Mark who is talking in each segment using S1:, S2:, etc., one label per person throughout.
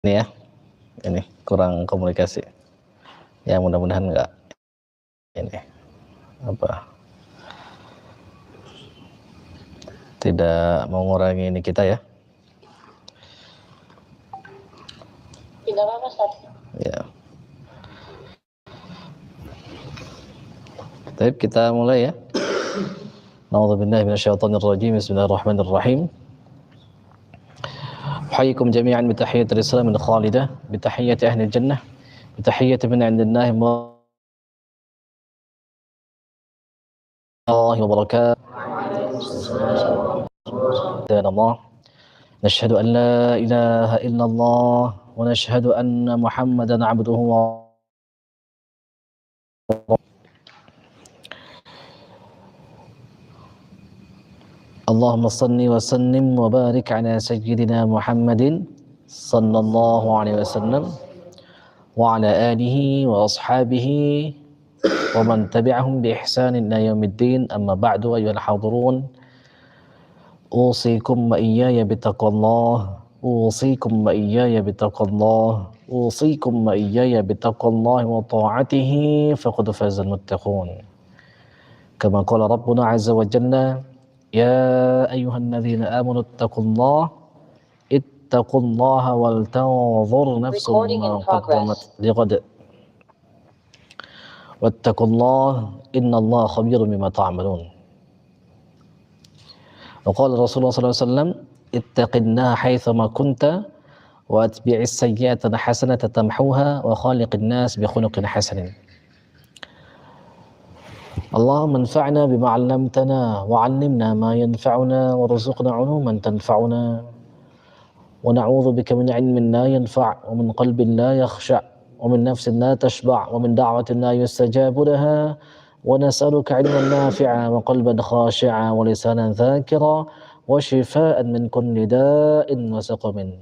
S1: Ini ya, ini kurang komunikasi. Ya mudah-mudahan enggak ini tidak mengurangi ini kita ya.
S2: Tidak apa-apa, Ustaz.
S1: Ya. Baik, kita mulai ya. A'udzubillahi minasyaitonirrajim. Bismillahirrahmanirrahim. Uhayyikum jami'an bi tahiyyatil Islam al-khalidah, bi tahiyyati ahli jannah, bi tahiyyati min 'indillahi wa barakatuh. Allah. Nashhadu an la ilaha illallah wa nashhadu anna Muhammadan 'abduhu wa Allahumma salli wa sallim wa barik ala sayyidina Muhammadin sallallahu alaihi wasallam wa ala alihi wa ashabihi wa man tabi'ahum bi ihsanin ila yaumiddin. Amma ba'du, ayyuhal hadirun, usikum wa iyaya bittaqwallah, usikum wa iyaya bittaqwallah, usikum wa iyaya bittaqwallah wa ta'atihi faqad fazal muttaqun. Kama qala rabbuna azza wa jalla, ya ayyuhalladzina amanu ittaqullaha wal tanzur nafsum ma qaddamat lighad wattaqullaha innallaha khabirum bima ta'malun. Wa qala Rasulullah sallallahu alaihi wasallam, ittaqillaha haitsama kunta wa atbi'is sayyi'ata hasanatan tamhuha wa khaliqin nas bi khuluqin hasanin. Allahumma anfa'na bima 'allamtana wa 'allimna ma yanfa'una warzuqna 'uluman tanfa'una wa na'udzu bika min 'ilmin la yanfa' wa min qalbin la yakhsha' wa min nafsin la tashba' wa min da'watin la yustajabu laha wa nas'aluka 'ilman nafi'a wa qalban khashi'a wa lisanan dhakira wa shifaa'an min kulli da'in wa saqamin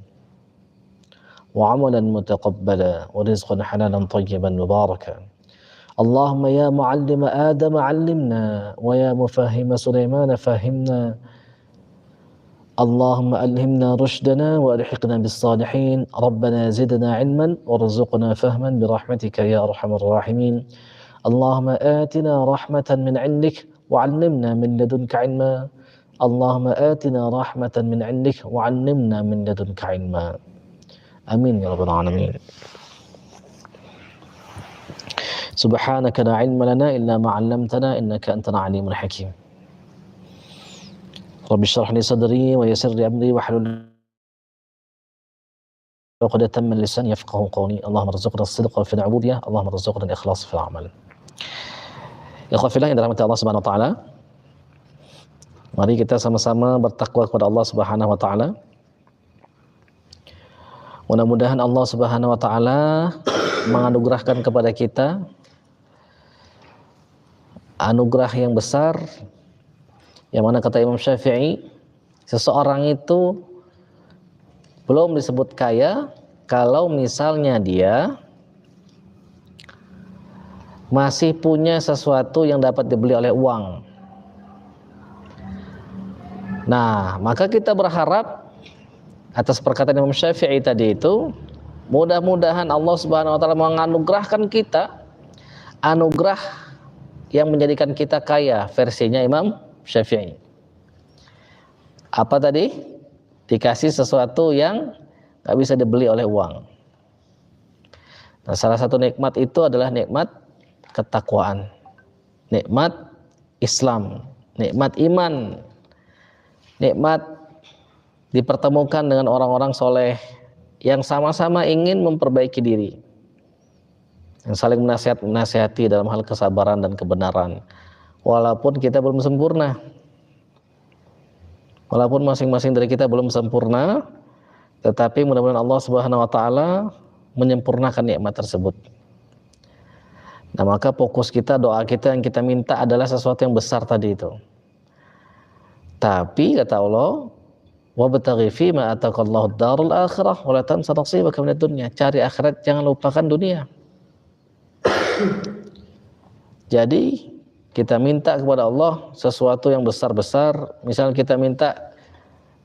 S1: wa 'amalan mutaqabbala wa rizqan halalan thayyiban mubarakan. Allahumma ya mu'allima Adam 'allimna wa ya mufahhima Sulaiman fahhimna. Allahumma alhimna rushdana wa alhiqna bis salihin. Rabbana zidna 'ilman warzuqna fahman bi rahmatika ya arhamar rahimin. Allahumma atina rahmatan min 'indik wa 'allimna min ladunka 'ilma. Allahumma atina rahmatan min 'indik wa 'allimna min ladunka 'ilma. Amin ya rabbal alamin. Subhanaka la ilma lana illa ma 'allamtana innaka antal alimul hakim. Rabbi shrah li sadri wa yassir li amri wahlul 'uqdatam min lisani yafqahu qawli. Allahumma rzuqna as-sidqa fil 'ubudiyah, Allahumma rzuqna al-ikhlas fil 'amal. Ikhwan fillah yang dirahmati Allah Subhanahu wa taala, mari kita sama-sama bertakwa kepada Allah Subhanahu wa taala. Mudah-mudahan Allah Subhanahu wa taala menganugerahkan kepada kita anugerah yang besar, yang mana kata Imam Syafi'i, seseorang itu belum disebut kaya kalau misalnya dia masih punya sesuatu yang dapat dibeli oleh uang. Nah, maka kita berharap atas perkataan Imam Syafi'i tadi itu, mudah-mudahan Allah Subhanahu wa taala menganugerahkan kita anugerah yang menjadikan kita kaya, versinya Imam Syafi'i. Apa tadi? Dikasih sesuatu yang gak bisa dibeli oleh uang. Nah, salah satu nikmat itu adalah nikmat ketakwaan, nikmat Islam, nikmat iman, nikmat dipertemukan dengan orang-orang soleh yang sama-sama ingin memperbaiki diri, yang saling menasihati dalam hal kesabaran dan kebenaran. Walaupun kita belum sempurna, walaupun masing-masing dari kita belum sempurna, tetapi mudah-mudahan Allah Subhanahu wa taala menyempurnakan nikmat tersebut. Nah, maka fokus kita, doa kita yang kita minta adalah sesuatu yang besar tadi itu. Tapi kata Allah, wabtaghi fima ataqallahu ad-darul akhirah wa la tansa nasibaka minad dunya. Cari akhirat, jangan lupakan dunia. Jadi kita minta kepada Allah sesuatu yang besar-besar. Misalnya kita minta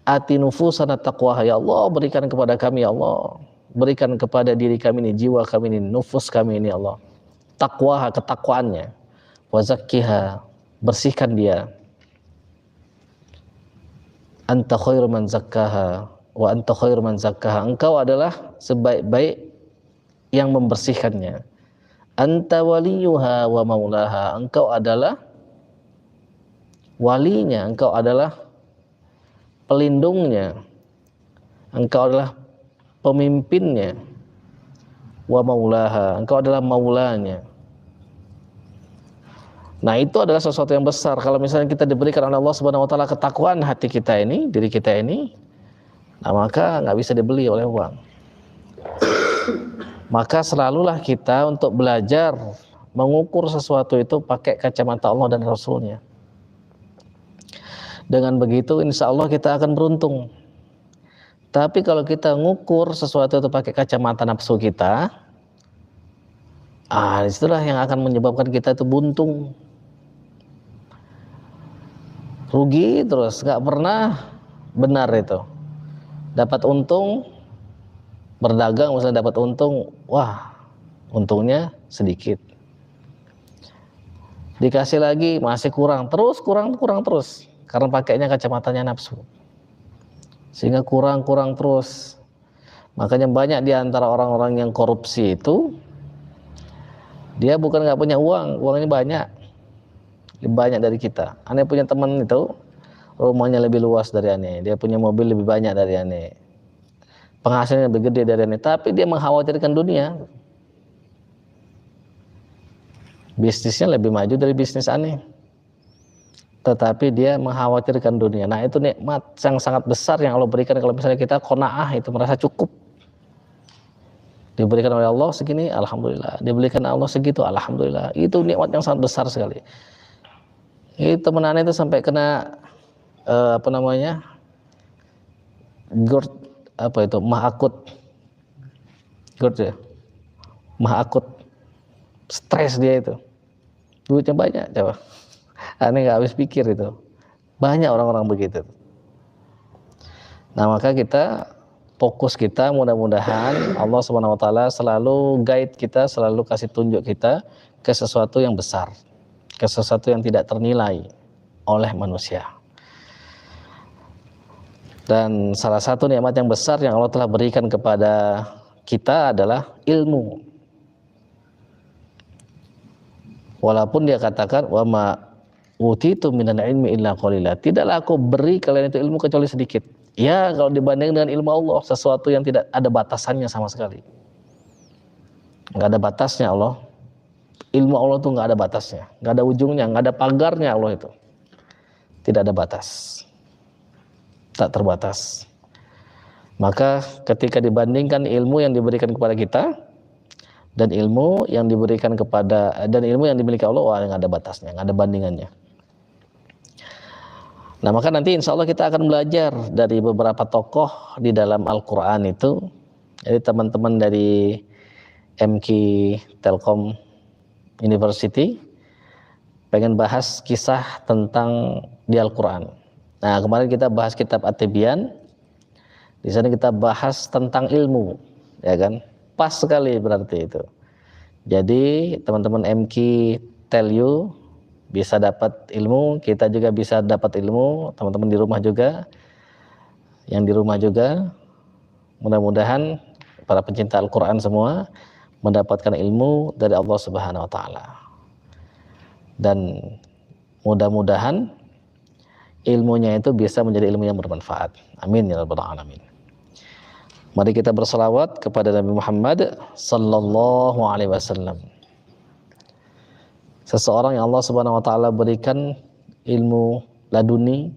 S1: ati nufusana taqwaha, ya Allah berikan kepada kami ya Allah berikan kepada diri kami ini, jiwa kami ini, nufus kami ini Allah, taqwa, ketakwaannya, wa zakkiha, bersihkan dia, anta khairu man zakkaha wa anta khairu man zakkaha, engkau adalah sebaik-baik yang membersihkannya, anta waliyuha wa maulaha, engkau adalah walinya, engkau adalah pelindungnya, engkau adalah pemimpinnya, wa maulaha, engkau adalah maulanya. Nah, itu adalah sesuatu yang besar. Kalau misalnya kita diberikan oleh Allah Subhanahu wa taala ketakwaan hati kita ini, diri kita ini, nah maka nggak bisa dibeli oleh uang. Maka selalulah kita untuk belajar mengukur sesuatu itu pakai kacamata Allah dan Rasulnya. Dengan begitu insya Allah kita akan beruntung. Tapi kalau kita ngukur sesuatu itu pakai kacamata nafsu kita, itulah yang akan menyebabkan kita itu buntung, rugi terus, nggak pernah benar itu. Dapat untung, berdagang misalnya dapat untung, wah untungnya sedikit. Dikasih lagi masih kurang terus, karena pakainya kacamatanya nafsu. Sehingga kurang terus. Makanya banyak di antara orang-orang yang korupsi itu, dia bukan nggak punya uang, uangnya banyak. Lebih banyak dari kita. Ane punya teman itu, rumahnya lebih luas dari Ane, dia punya mobil lebih banyak dari Ane, penghasilannya lebih gede dari Ane, tapi dia mengkhawatirkan dunia. Bisnisnya lebih maju dari bisnis Ane, tetapi dia mengkhawatirkan dunia. Nah, itu nikmat yang sangat besar yang Allah berikan kalau misalnya kita qanaah, itu merasa cukup. Diberikan oleh Allah segini, alhamdulillah. Diberikan Allah segitu, alhamdulillah. Itu nikmat yang sangat besar sekali. Itu teman Ane itu sampai kena GERD, mah akut. GERD ya, mah akut. Stres dia itu. Duitnya banyak, coba. Ane nggak habis pikir itu. Banyak orang-orang begitu. Nah, maka kita fokus kita, mudah-mudahan Allah Subhanahu wa taala selalu guide kita, selalu kasih tunjuk kita ke sesuatu yang besar, ke sesuatu yang tidak ternilai oleh manusia. Dan salah satu nikmat yang besar yang Allah telah berikan kepada kita adalah ilmu. Walaupun dia katakan wa ma utitu minal ilmi illa qalila, tidaklah aku beri kalian itu ilmu kecuali sedikit. Ya, kalau dibanding dengan ilmu Allah, sesuatu yang tidak ada batasannya sama sekali. Nggak ada batasnya Allah. Ilmu Allah itu nggak ada batasnya, nggak ada ujungnya, nggak ada pagarnya Allah itu. Tidak ada batas, tak terbatas. Maka ketika dibandingkan ilmu yang diberikan kepada kita dan ilmu yang diberikan dan ilmu yang dimiliki Allah, wah, nggak ada batasnya, nggak ada bandingannya. Nah, maka nanti insya Allah kita akan belajar dari beberapa tokoh di dalam Al-Quran itu. Jadi teman-teman dari MK Telkom University pengen bahas kisah tentang di Al-Quran. Nah, kemarin kita bahas kitab At-Tibyan. Di sana kita bahas tentang ilmu, ya kan? Pas sekali berarti itu. Jadi teman-teman MK tell you bisa dapat ilmu, kita juga bisa dapat ilmu, teman-teman di rumah juga, yang di rumah juga, mudah-mudahan para pencinta Al-Quran semua mendapatkan ilmu dari Allah Subhanahu wa taala. Dan mudah-mudahan ilmunya itu bisa menjadi ilmu yang bermanfaat. Amin ya rabbal alamin. Mari kita berselawat kepada Nabi Muhammad sallallahu alaihi wasallam. Seseorang yang Allah Subhanahu wa taala berikan ilmu laduni,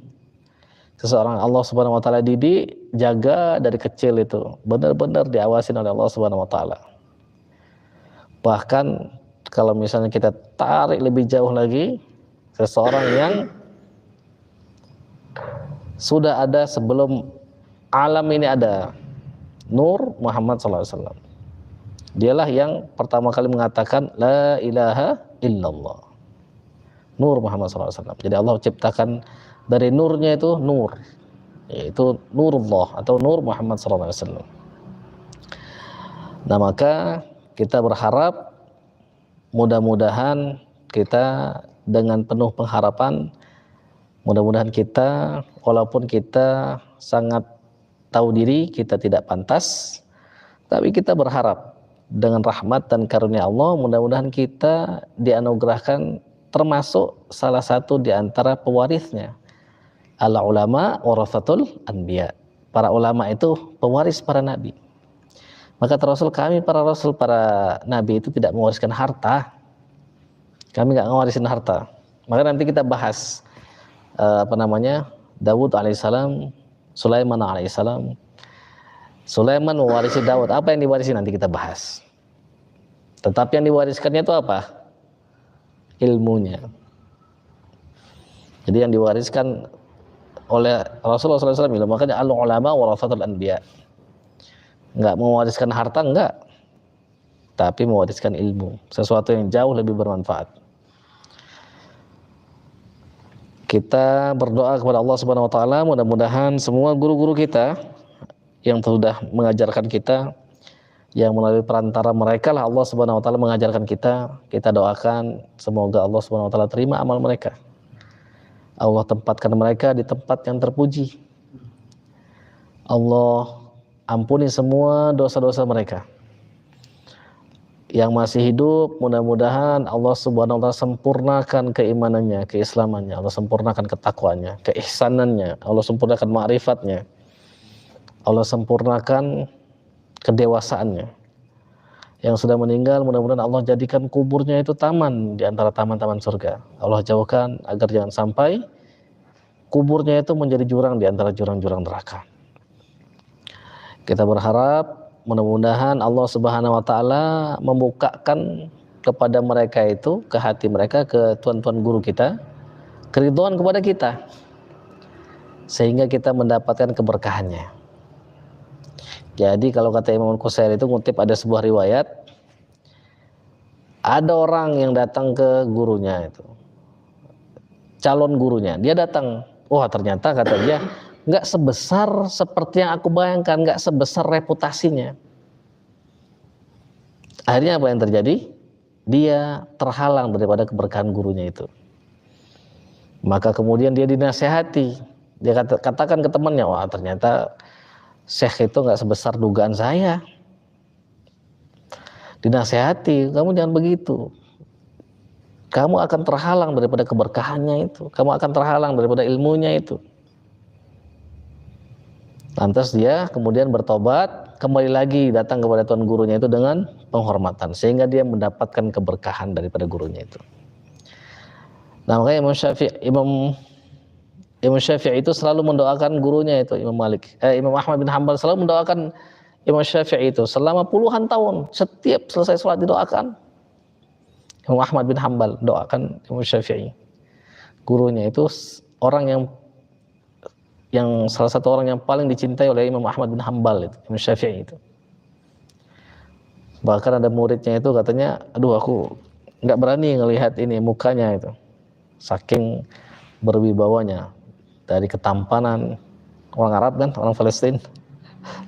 S1: seseorang Allah Subhanahu wa taala didik, jaga dari kecil itu, benar-benar diawasin oleh Allah Subhanahu wa taala. Bahkan kalau misalnya kita tarik lebih jauh lagi, seseorang yang sudah ada sebelum alam ini ada, Nur Muhammad SAW. Dialah yang pertama kali mengatakan la ilaha illallah. Nur Muhammad SAW. Jadi Allah ciptakan dari nurnya itu nur, yaitu nurullah atau Nur Muhammad SAW. Nah, maka kita berharap mudah-mudahan kita dengan penuh pengharapan, mudah-mudahan kita walaupun kita sangat tahu diri kita tidak pantas, tapi kita berharap dengan rahmat dan karunia Allah mudah-mudahan kita dianugerahkan termasuk salah satu di antara pewarisnya. Al ulama warathatul anbiya. Para ulama itu pewaris para nabi. Maka Rasul kami para rasul, para nabi itu tidak mewariskan harta. Kami nggak ngewarisin harta. Maka nanti kita bahas Daud alaihissalam, Sulaiman alaihissalam. Sulaiman mewarisi Daud. Apa yang diwarisi nanti kita bahas. Tetapi yang diwariskannya itu apa? Ilmunya. Jadi yang diwariskan oleh Rasulullah SAW ilmu. Makanya al ulama warathatul anbiya. Enggak mewariskan harta, enggak, tapi mewariskan ilmu, sesuatu yang jauh lebih bermanfaat. Kita berdoa kepada Allah Subhanahu wa taala, mudah-mudahan semua guru-guru kita yang sudah mengajarkan kita, yang melalui perantara mereka lah Allah Subhanahu wa taala mengajarkan kita, kita doakan semoga Allah Subhanahu wa taala terima amal mereka. Allah tempatkan mereka di tempat yang terpuji. Allah ampuni semua dosa-dosa mereka. Yang masih hidup, mudah-mudahan Allah Subhanahu wa taala sempurnakan keimanannya, keislamannya, Allah sempurnakan ketakwaannya, keihsanannya, Allah sempurnakan ma'rifatnya, Allah sempurnakan kedewasaannya. Yang sudah meninggal, mudah-mudahan Allah jadikan kuburnya itu taman di antara taman-taman surga. Allah jauhkan agar jangan sampai kuburnya itu menjadi jurang di antara jurang-jurang neraka. Kita berharap mudah-mudahan Allah Subhanahu wa taala membukakan kepada mereka itu, ke hati mereka, ke tuan-tuan guru kita, keridhaan kepada kita, sehingga kita mendapatkan keberkahannya. Jadi kalau kata Imam Al-Qusairi itu ngutip ada sebuah riwayat, ada orang yang datang ke gurunya itu, calon gurunya, dia datang, wah ternyata kata dia nggak sebesar seperti yang aku bayangkan, nggak sebesar reputasinya. Akhirnya apa yang terjadi? Dia terhalang daripada keberkahan gurunya itu. Maka kemudian dia dinasehati, dia katakan ke temannya, wah ternyata syekh itu nggak sebesar dugaan saya. Dinasehati, kamu jangan begitu, kamu akan terhalang daripada keberkahannya itu, kamu akan terhalang daripada ilmunya itu. Lantas dia kemudian bertobat, kembali lagi datang kepada tuan gurunya itu dengan penghormatan, sehingga dia mendapatkan keberkahan daripada gurunya itu. Nah, makanya Imam Syafi'i itu selalu mendoakan gurunya itu, Imam Ahmad bin Hanbal selalu mendoakan Imam Syafi'i itu selama puluhan tahun, setiap selesai sholat didoakan. Imam Ahmad bin Hanbal doakan Imam Syafi'i. Gurunya itu orang yang salah satu orang yang paling dicintai oleh Imam Ahmad bin Hanbal itu, Imam Syafi'i itu. Bahkan ada muridnya itu katanya, aduh aku nggak berani ngelihat ini mukanya itu, saking berwibawanya, dari ketampanan orang Arab kan, orang Palestina,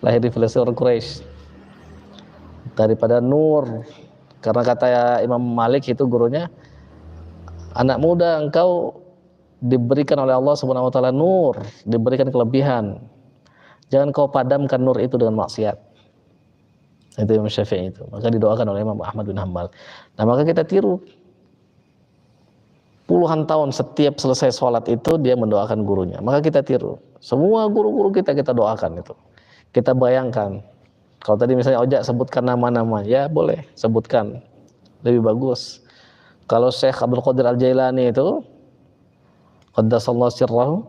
S1: lahir di Palestina, orang Quraisy, daripada nur. Karena kata Imam Malik itu gurunya, anak muda engkau diberikan oleh Allah Subhanahu wa taala nur, diberikan kelebihan. Jangan kau padamkan nur itu dengan maksiat. Itu Imam Syafi'i itu. Maka didoakan oleh Imam Ahmad bin Hanbal. Nah, maka kita tiru. Puluhan tahun setiap selesai sholat itu dia mendoakan gurunya. Maka kita tiru. Semua guru-guru kita doakan itu. Kita bayangkan. Kalau tadi misalnya Ojak sebutkan nama-nama, ya boleh sebutkan. Lebih bagus. Kalau Syekh Abdul Qadir Al-Jailani itu, Qaddasallahu sirrahu,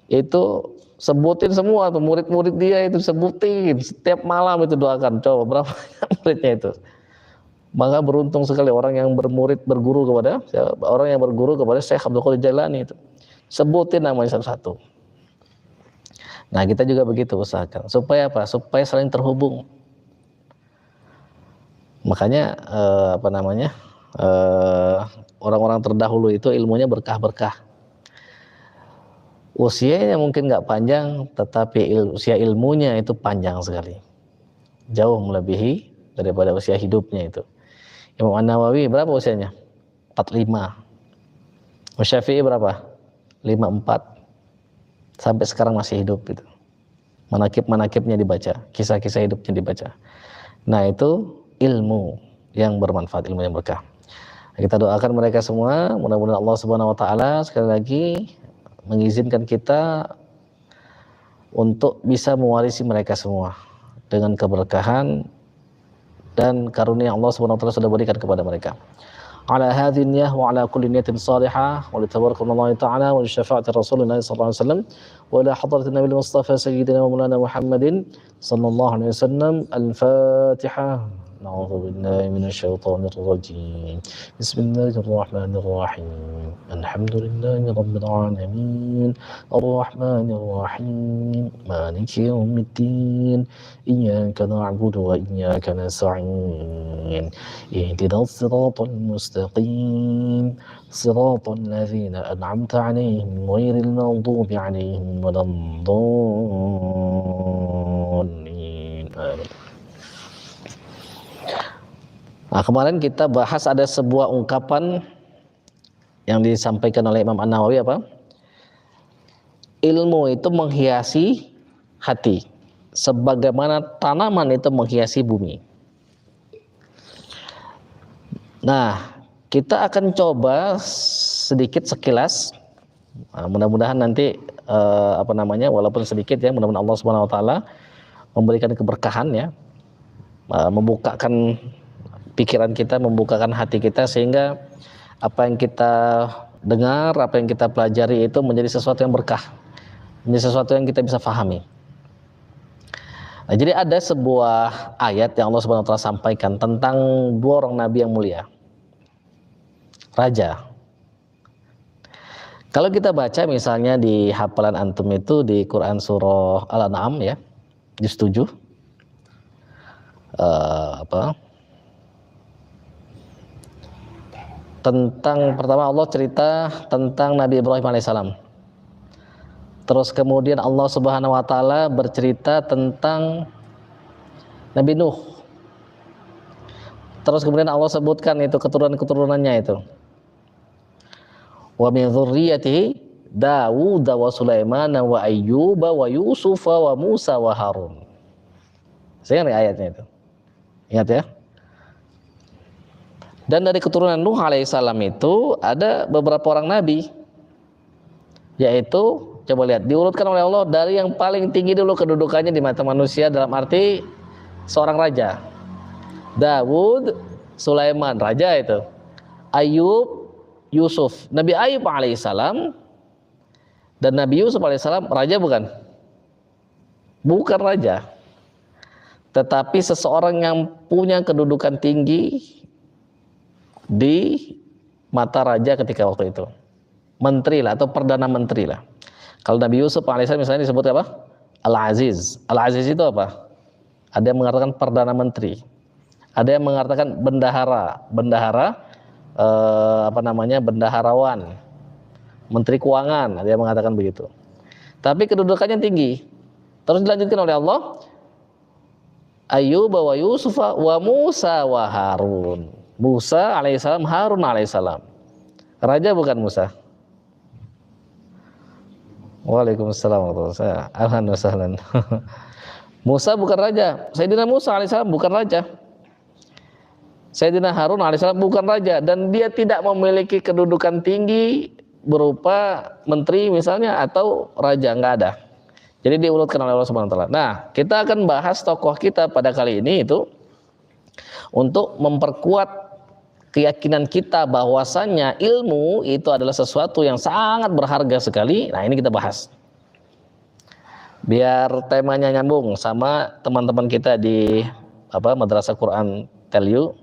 S1: itu sebutin semua tuh murid-murid dia itu, sebutin setiap malam itu doakan. Coba berapa muridnya itu. Maka beruntung sekali orang yang berguru kepada Syekh Abdul Qadir Jailani itu. Sebutin namanya satu-satu. Nah, kita juga begitu usahakan. Supaya apa? Supaya saling terhubung. Makanya orang-orang terdahulu itu ilmunya berkah-berkah. Usianya mungkin nggak panjang, tetapi usia ilmunya itu panjang sekali, jauh melebihi daripada usia hidupnya itu. Imam An-Nawawi berapa usianya? 45. Syafi'i berapa? 54. Sampai sekarang masih hidup itu. Manakib-manakibnya dibaca, kisah-kisah hidupnya dibaca. Nah, itu ilmu yang bermanfaat, ilmu yang berkah. Kita doakan mereka semua, mudah-mudahan Allah Subhanahu wa taala sekali lagi mengizinkan kita untuk bisa mewarisi mereka semua dengan keberkahan dan karunia Allah Subhanahu wa taala sudah berikan kepada mereka. Ala hadhihi niyyah wa ala kulli niyatin salihah wa li tabarakallahi ta'ala wa li syafaati Rasulillah sallallahu alaihi wasallam wa ila hadratin Nabi Mustafa sayyidina wa maulana Muhammadin sallallahu alaihi wasallam. Al-Fatihah. A'udzu billahi minasyaitonir rajim. Bismillahirrahmanirrahim. Alhamdulillahi rabbil alamin. Arrahmanir rahim. Maliki yaumiddin. Iyyaka na'budu wa iyyaka nasta'in. Ihdinas siratal mustaqim. Siratal ladzina an'amta 'alaihim ghairil maghdubi 'alaihim waladdallin. Amin. Nah, kemarin kita bahas ada sebuah ungkapan yang disampaikan oleh Imam An-Nawawi apa? Ilmu itu menghiasi hati, sebagaimana tanaman itu menghiasi bumi. Nah, kita akan coba sedikit sekilas. Nah, mudah-mudahan nanti walaupun sedikit ya, mudah-mudahan Allah Subhanahu wa taala memberikan keberkahan ya, membukakan pikiran kita, membukakan hati kita, sehingga apa yang kita dengar, apa yang kita pelajari itu menjadi sesuatu yang berkah, menjadi sesuatu yang kita bisa fahami. Nah, jadi ada sebuah ayat yang Allah Subhanahu wa taala sampaikan tentang dua orang nabi yang mulia, raja. Kalau kita baca misalnya di hafalan antum itu di Quran surah Al-An'am ya, juz 7 tentang pertama Allah cerita tentang Nabi Ibrahim alaihissalam. Terus kemudian Allah Subhanahu wa taala bercerita tentang Nabi Nuh. Terus kemudian Allah sebutkan itu keturunan-keturunannya itu. Wa min dzurriyyatihi Daud wa Sulaiman wa Ayyub wa Yusuf wa Musa wa Harun. Saya ingat ayatnya itu. Ingat ya? Dan dari keturunan Nuh alaihissalam itu ada beberapa orang nabi, yaitu coba lihat diurutkan oleh Allah dari yang paling tinggi dulu kedudukannya di mata manusia dalam arti seorang raja. Daud, Sulaiman, raja itu. Ayub, Yusuf. Nabi Ayub alaihissalam dan Nabi Yusuf alaihissalam raja bukan? Bukan raja. Tetapi seseorang yang punya kedudukan tinggi di mata raja ketika waktu itu, menteri lah atau perdana menteri lah. Kalau Nabi Yusuf alaihissalam misalnya disebut apa? Al-Aziz. Al-Aziz itu apa? Ada yang mengatakan perdana menteri, ada yang mengatakan bendahara, bendaharawan, menteri keuangan, ada yang mengatakan begitu. Tapi kedudukannya tinggi. Terus dilanjutkan oleh Allah, Ayyub wa Yusuf wa Musa wa Harun. Musa alaihissalam, Harun alaihissalam. Raja bukan Musa? Waalaikumsalam warahmatullahi wabarakatuh. Alhamdulillah. Musa bukan raja. Sayyidina Musa alaihissalam bukan raja. Sayyidina Harun alaihissalam bukan raja. Dan dia tidak memiliki kedudukan tinggi berupa menteri misalnya atau raja, nggak ada. Jadi diurutkan oleh Allah Subhanahu wa taala. Nah, kita akan bahas tokoh kita pada kali ini itu untuk memperkuat keyakinan kita bahwasannya ilmu itu adalah sesuatu yang sangat berharga sekali. Nah, ini kita bahas biar temanya nyambung sama teman-teman kita di Madrasah Quran Tell You,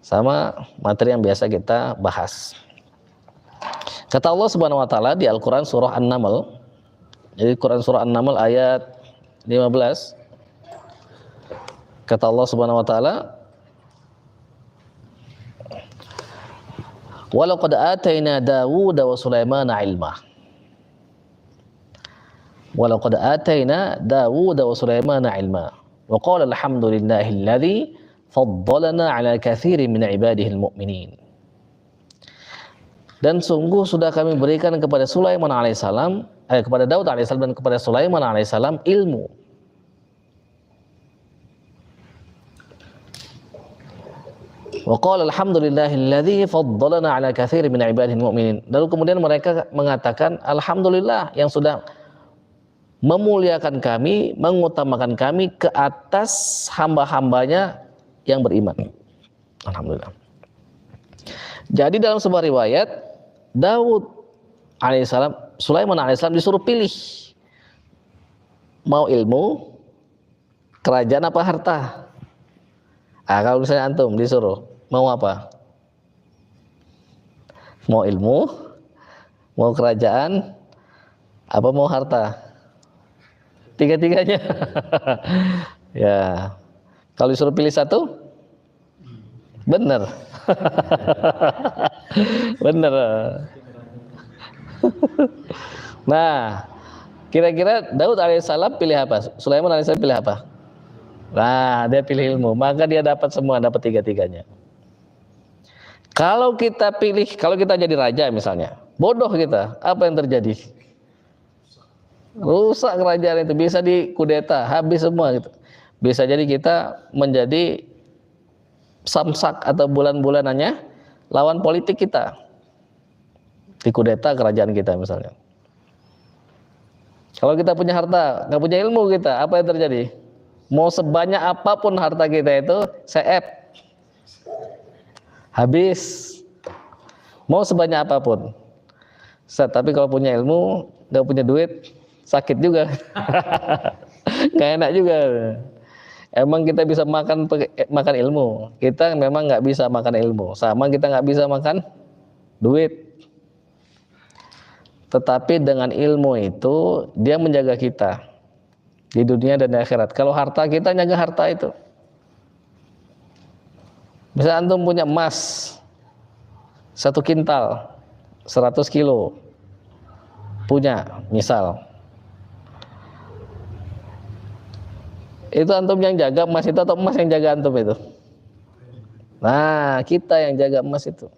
S1: sama materi yang biasa kita bahas. Kata Allah Subhanahu wa taala di Al-Qur'an surah An-Naml. Jadi Quran surah An-Naml ayat 15. Kata Allah Subhanahu wa taala, walaqad atayna Dawud wa Sulaiman ilma. Walaqad atayna Dawud wa Sulaiman ilma. Wa qala alhamdulillahilladzi faddalana ala katsirin min ibadihil mu'minin. Dan sungguh sudah kami berikan kepada Sulaiman alaihissalam, kepada Daud alaihissalam dan kepada Sulaiman alaihissalam ilmu. Wa qala alhamdulillahilladzi faddalana ala katsirin min ibadihil mu'minin. Lalu kemudian mereka mengatakan alhamdulillah yang sudah memuliakan kami, mengutamakan kami ke atas hamba-hambanya yang beriman. Alhamdulillah. Jadi dalam sebuah riwayat Daud alaihissalam, Sulaiman alaihissalam disuruh pilih mau ilmu, kerajaan apa harta. Kalau misalnya antum disuruh mau apa? Mau ilmu, mau kerajaan, apa mau harta? Tiga-tiganya. Ya. Kalau disuruh pilih satu, benar. Benar. Nah, kira-kira Daud alaihissalam pilih apa? Sulaiman alaihissalam pilih apa? Nah, dia pilih ilmu, maka dia dapat semua, dapat tiga-tiganya. Kalau kita pilih, kalau kita jadi raja misalnya, bodoh kita, apa yang terjadi? Rusak kerajaan itu, bisa dikudeta, habis semua gitu. Bisa jadi kita menjadi samsak atau bulan-bulanannya lawan politik kita, dikudeta kerajaan kita misalnya. Kalau kita punya harta, nggak punya ilmu kita, apa yang terjadi? Mau sebanyak apapun harta kita itu seep, habis. Mau sebanyak apapun. Tapi kalau punya ilmu, nggak punya duit, sakit juga. Nggak enak juga. Emang kita bisa makan ilmu, kita memang nggak bisa makan ilmu, sama kita nggak bisa makan duit. Tetapi dengan ilmu itu dia menjaga kita di dunia dan di akhirat. Kalau harta, kita jaga harta itu. Bisa antum punya emas 1 kintal 100 kilo punya, misal itu antum yang jaga emas itu atau emas yang jaga antum itu? Nah, kita yang jaga emas itu.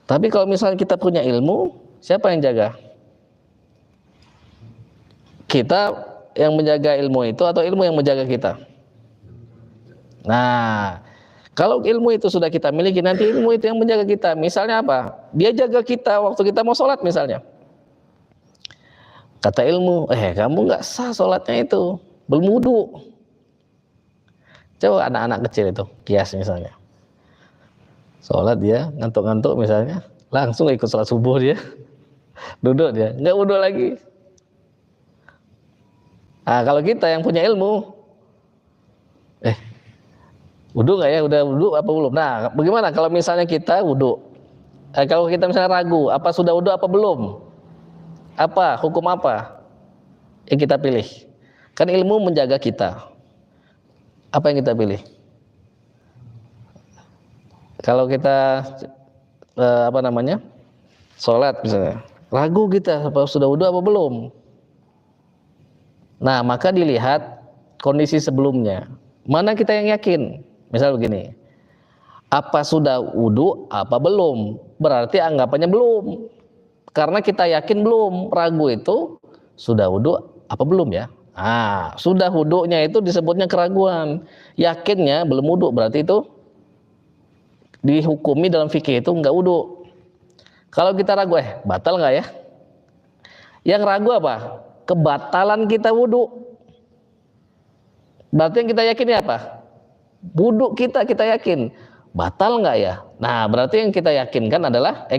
S1: Tapi kalau misalnya kita punya ilmu, siapa yang jaga? Kita yang menjaga ilmu itu atau ilmu yang menjaga kita? Nah, kalau ilmu itu sudah kita miliki, nanti ilmu itu yang menjaga kita. Misalnya apa? Dia jaga kita waktu kita mau sholat misalnya. Kata ilmu, kamu nggak sah sholatnya itu, belum wudu. Coba anak-anak kecil itu, kias misalnya. Sholat dia, ngantuk-ngantuk misalnya, langsung ikut sholat subuh dia. Duduk dia, nggak wudu lagi. Nah, kalau kita yang punya ilmu, wudu nggak ya? Udah wudu apa belum? Nah, bagaimana kalau misalnya kita wudu? Kalau kita misalnya ragu, apa sudah wudu apa belum? Apa hukum apa yang kita pilih? Kan ilmu menjaga kita. Apa yang kita pilih? Kalau kita sholat misalnya, ragu kita apa sudah wudu apa belum? Nah, maka dilihat kondisi sebelumnya. Mana kita yang yakin? Misal begini, apa sudah wudu, apa belum? Berarti anggapannya belum. Karena kita yakin belum, ragu itu sudah wudu apa belum ya? Sudah wudunya itu disebutnya keraguan. Yakinnya belum wudu, berarti itu dihukumi dalam fikih itu enggak wudu. Kalau kita ragu, batal enggak ya? Yang ragu apa? Kebatalan kita wudu. Berarti yang kita yakini apa? Wudu kita yakin. Batal enggak ya? Nah, berarti yang kita yakin adalah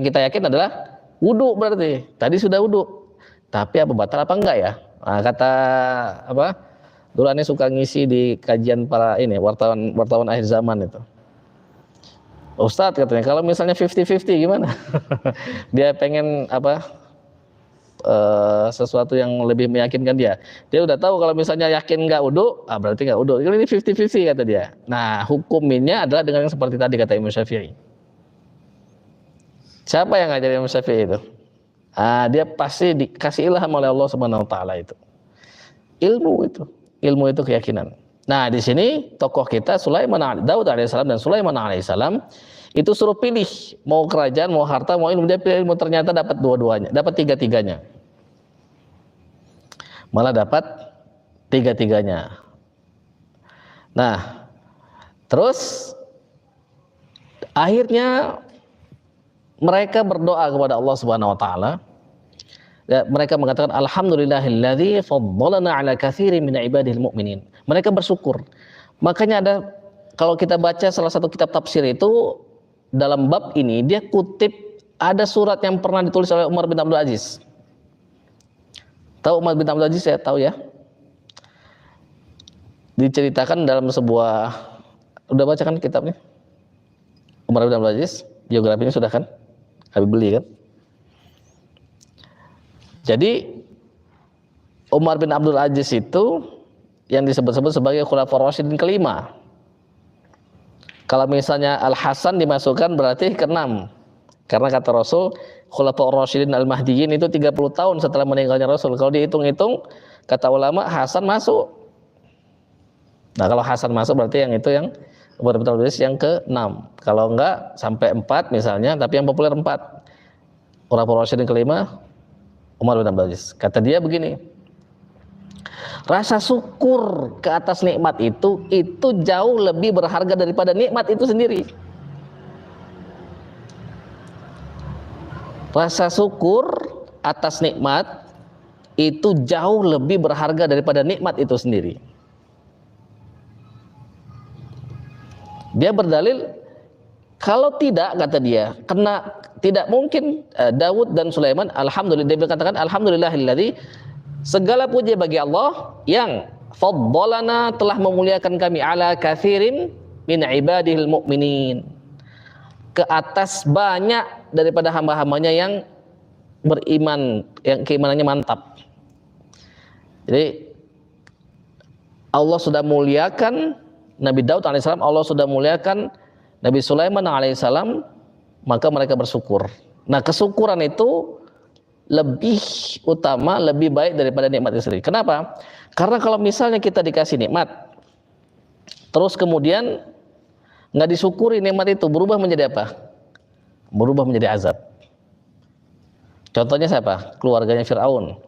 S1: wudu berarti. Tadi sudah wudu. Tapi apa batal apa enggak ya? Nah, kata dulu aneh suka ngisi di kajian para wartawan akhir zaman itu. Ustadz katanya, kalau misalnya 50-50 gimana? Dia pengen sesuatu yang lebih meyakinkan dia. Dia udah tahu kalau misalnya yakin nggak wudu, berarti nggak wudu. Ini 50-50 kata dia. Nah, hukumnya adalah dengan yang seperti tadi kata Imam Syafi'i. Siapa yang ngajarin Imam Syafi'i itu? Dia pasti dikasih ilham oleh Allah Subhanahu wa taala itu. Ilmu itu keyakinan. Nah, di sini tokoh kita Daud alaihissalam dan Sulaiman alaihissalam itu suruh pilih mau kerajaan, mau harta, mau ilmu. Dia pilih ilmu, ternyata dapat dua-duanya, dapat tiga-tiganya. Malah dapat tiga-tiganya. Nah, terus akhirnya mereka berdoa kepada Allah Subhanahu wa taala. Mereka mengatakan alhamdulillahilladzi faddalana ala katsirin min ibadihil mu'minin. Mereka bersyukur. Makanya ada, kalau kita baca salah satu kitab tafsir itu, dalam bab ini dia kutip ada surat yang pernah ditulis oleh Umar bin Abdul Aziz. Tahu Umar bin Abdul Aziz ya? Tahu ya? Diceritakan dalam sebuah, udah baca kan kitabnya? Umar bin Abdul Aziz, biografinya sudah kan? Habis beli kan? Jadi Umar bin Abdul Aziz itu yang disebut-sebut sebagai Khulafaur Rasyidin kelima. Kalau misalnya Al-Hasan dimasukkan berarti ke-6. Karena kata Rasul, Khulafaur Rasyidin Al-Mahdiyyin itu 30 tahun setelah meninggalnya Rasul. Kalau dihitung-hitung, kata ulama Hasan masuk. Nah, kalau Hasan masuk berarti yang itu yang Umar bin Abdul Aziz yang ke-6. Kalau enggak sampai 4 misalnya, tapi yang populer 4. Khulafaur Rasyidin kelima Umar bin Abdul Aziz. Kata dia begini, rasa syukur ke atas nikmat itu jauh lebih berharga daripada nikmat itu sendiri. Rasa syukur atas nikmat itu jauh lebih berharga daripada nikmat itu sendiri. Dia berdalil, kalau tidak, kata dia, tidak mungkin Daud dan Sulaiman, alhamdulillah, dia berkatakan alhamdulillahilladzi, segala puji bagi Allah yang faddalana, telah memuliakan kami, ala katsirin min ibadihil mu'minin, ke atas banyak daripada hamba-hambanya yang beriman, yang keimanannya mantap. Jadi Allah sudah muliakan Nabi Daud alaihissalam, Allah sudah muliakan Nabi Sulaiman alaihissalam, maka mereka bersyukur. Nah, kesyukuran itu lebih utama, lebih baik daripada nikmat itu sendiri. Kenapa? Karena kalau misalnya kita dikasih nikmat, terus kemudian nggak disyukuri nikmat itu, berubah menjadi apa? Berubah menjadi azab. Contohnya siapa? Keluarganya Fir'aun.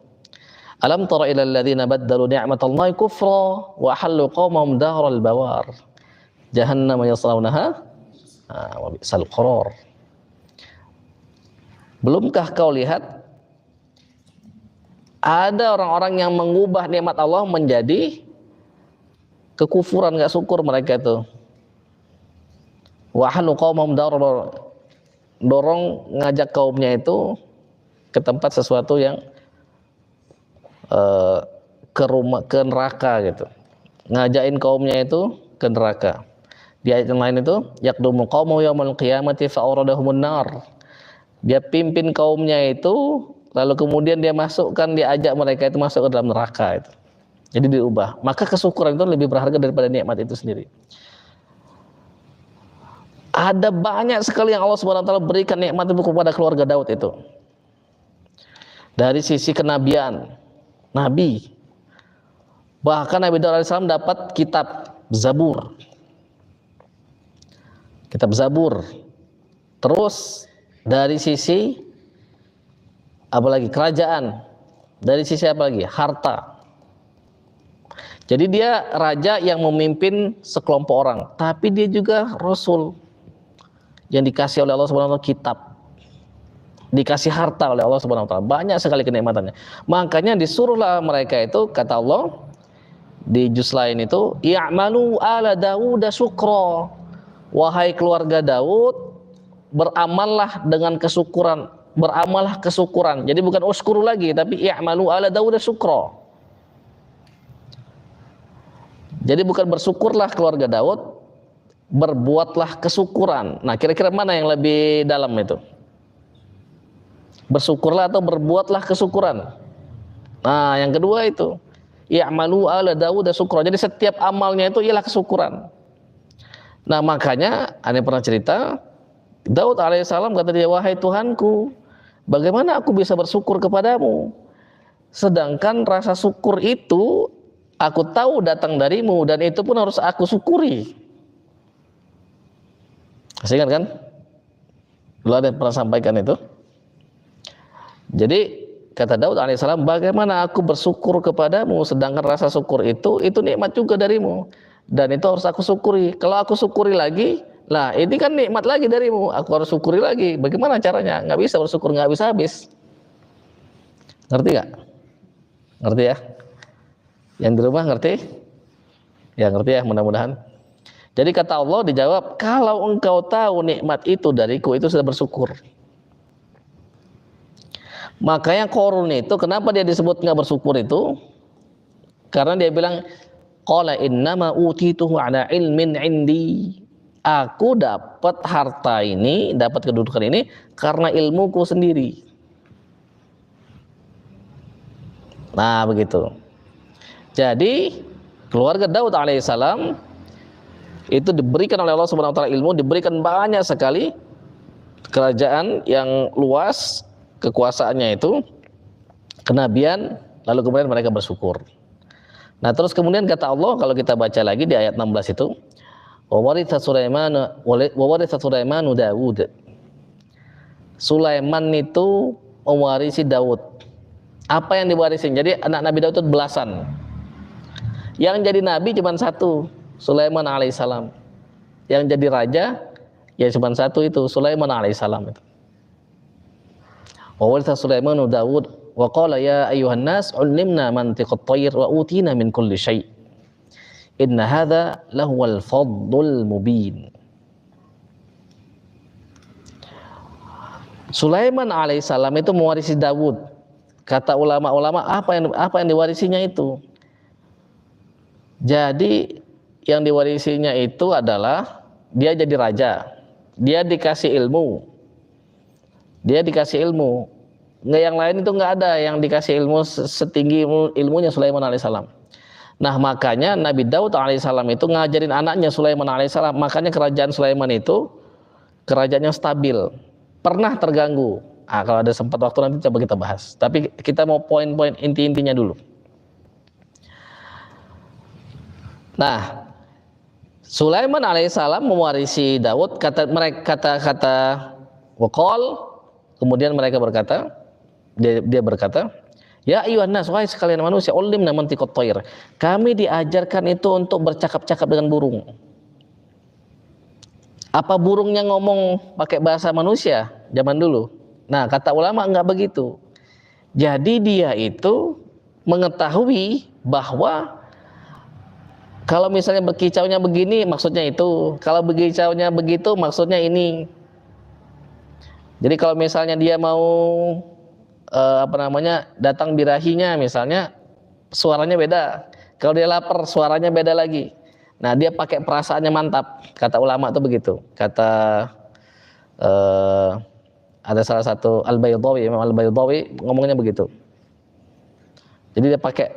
S1: Alam tara ilal ladzina baddalu ni'matallahi kufra wa halu qaumahum daral bawar jahannam yaslaunaha wa bi'sal qarar. Belumkah kau lihat ada orang-orang yang mengubah nikmat Allah menjadi kekufuran, enggak syukur mereka itu. Wa halu qaumahum daral, dorong ngajak kaumnya itu ke tempat sesuatu yang ke neraka gitu. Ngajain kaumnya itu ke neraka. Di ayat yang lain itu yaqdumu qaumu yaumul qiyamati fa awradahumun nar. Dia pimpin kaumnya itu, lalu kemudian dia ajak mereka itu masuk ke dalam neraka itu. Jadi diubah. Maka kesyukuran itu lebih berharga daripada nikmat itu sendiri. Ada banyak sekali yang Allah Subhanahu wa taala berikan nikmat itu kepada keluarga Daud itu. Dari sisi kenabian, nabi. Bahkan Nabi Daud alaihissalam dapat kitab Zabur. Kitab Zabur. Terus dari sisi apa lagi? Kerajaan. Dari sisi apa lagi? Harta. Jadi dia raja yang memimpin sekelompok orang, tapi dia juga rasul yang dikasih oleh Allah Subhanahu wa taala kitab. Dikasih harta oleh Allah Subhanahu wa taala. Banyak sekali kenikmatannya. Makanya disuruhlah mereka itu, kata Allah di juz lain itu, i'malu ala Daud syukra. Wahai keluarga Daud, beramallah dengan kesyukuran, beramallah kesyukuran. Jadi bukan uskuru lagi, tapi i'malu ala Daud syukra. Jadi bukan bersyukurlah keluarga Daud, berbuatlah kesyukuran. Nah, kira-kira mana yang lebih dalam itu? Bersyukurlah atau berbuatlah kesyukuran? Nah, yang kedua itu i'malu ala Daud syukra. Jadi setiap amalnya itu ialah kesyukuran. Nah, makanya Anda pernah cerita, Daud alaihissalam kata dia, wahai Tuhanku, bagaimana aku bisa bersyukur kepadamu? Sedangkan rasa syukur itu Aku tahu datang darimu dan itu pun harus aku syukuri. Masih ingat kan? Dulu ada yang pernah sampaikan itu. Jadi kata Daud alaihissalam, bagaimana aku bersyukur kepadamu sedangkan rasa syukur itu nikmat juga darimu dan itu harus aku syukuri. Kalau aku syukuri lagi, lah ini kan nikmat lagi darimu, aku harus syukuri lagi. Bagaimana caranya? Nggak bisa bersyukur, nggak bisa habis. Ngerti nggak? Ngerti ya? Yang di rumah ngerti? Ya ngerti ya, mudah-mudahan. Jadi kata Allah dijawab, kalau engkau tahu nikmat itu dariku, itu sudah bersyukur. Makanya Qarun itu, kenapa dia disebut nggak bersyukur itu? Karena dia bilang, qala innama utituhu ala ilmin indi. Aku dapat harta ini, dapat kedudukan ini karena ilmuku sendiri. Nah begitu. Jadi keluarga Daud alaihissalam itu diberikan oleh Allah Subhanahu wa taala ilmu, diberikan banyak sekali kerajaan yang luas, kekuasaannya itu, kenabian, lalu kemudian mereka bersyukur. Nah, terus kemudian kata Allah kalau kita baca lagi di ayat 16 itu, wa waritha Sulaimanu Daud. Sulaiman itu mewarisi Daud. Apa yang diwarisin? Jadi anak Nabi Daud itu belasan. Yang jadi nabi cuma satu, Sulaiman alaihissalam. Yang jadi raja ya cuma satu itu, Sulaiman alaihissalam itu. Wa waritha Sulaimanu Daud wa qala ya ayyuhan nas 'allimna mantiqat thair wa utina min kulli syai'. Inna hadza lahuwal fadlul mubin. Sulaiman alaihissalam itu mewarisi Daud. Kata ulama-ulama, apa yang diwarisinya itu? Jadi yang diwarisinya itu adalah dia jadi raja, dia dikasih ilmu, nggak yang lain itu nggak ada yang dikasih ilmu setinggi ilmunya Sulaiman alaihissalam. Nah makanya Nabi Daud alaihissalam itu ngajarin anaknya Sulaiman alaihissalam, makanya kerajaan Sulaiman itu kerajaan yang stabil, pernah terganggu. Kalau ada sempat waktu nanti coba kita bahas, tapi kita mau poin-poin inti-intinya dulu. Nah, Sulaiman alaihissalam mewarisi Daud, kata waqal, kemudian mereka berkata, dia berkata, ya ayyuhan nas, wahai sekalian manusia, ulimna mantiqat thair. Kami diajarkan itu untuk bercakap-cakap dengan burung. Apa burungnya ngomong pakai bahasa manusia zaman dulu? Nah, kata ulama enggak begitu. Jadi dia itu mengetahui bahwa kalau misalnya berkicaunya begini maksudnya itu, kalau berkicaunya begitu maksudnya ini. Jadi kalau misalnya dia mau datang birahinya misalnya, suaranya beda. Kalau dia lapar suaranya beda lagi. Nah, dia pakai perasaannya mantap. Kata ulama itu begitu. Kata ada salah satu Al-Baydawi, Imam Al-Baydawi ngomongnya begitu. Jadi dia pakai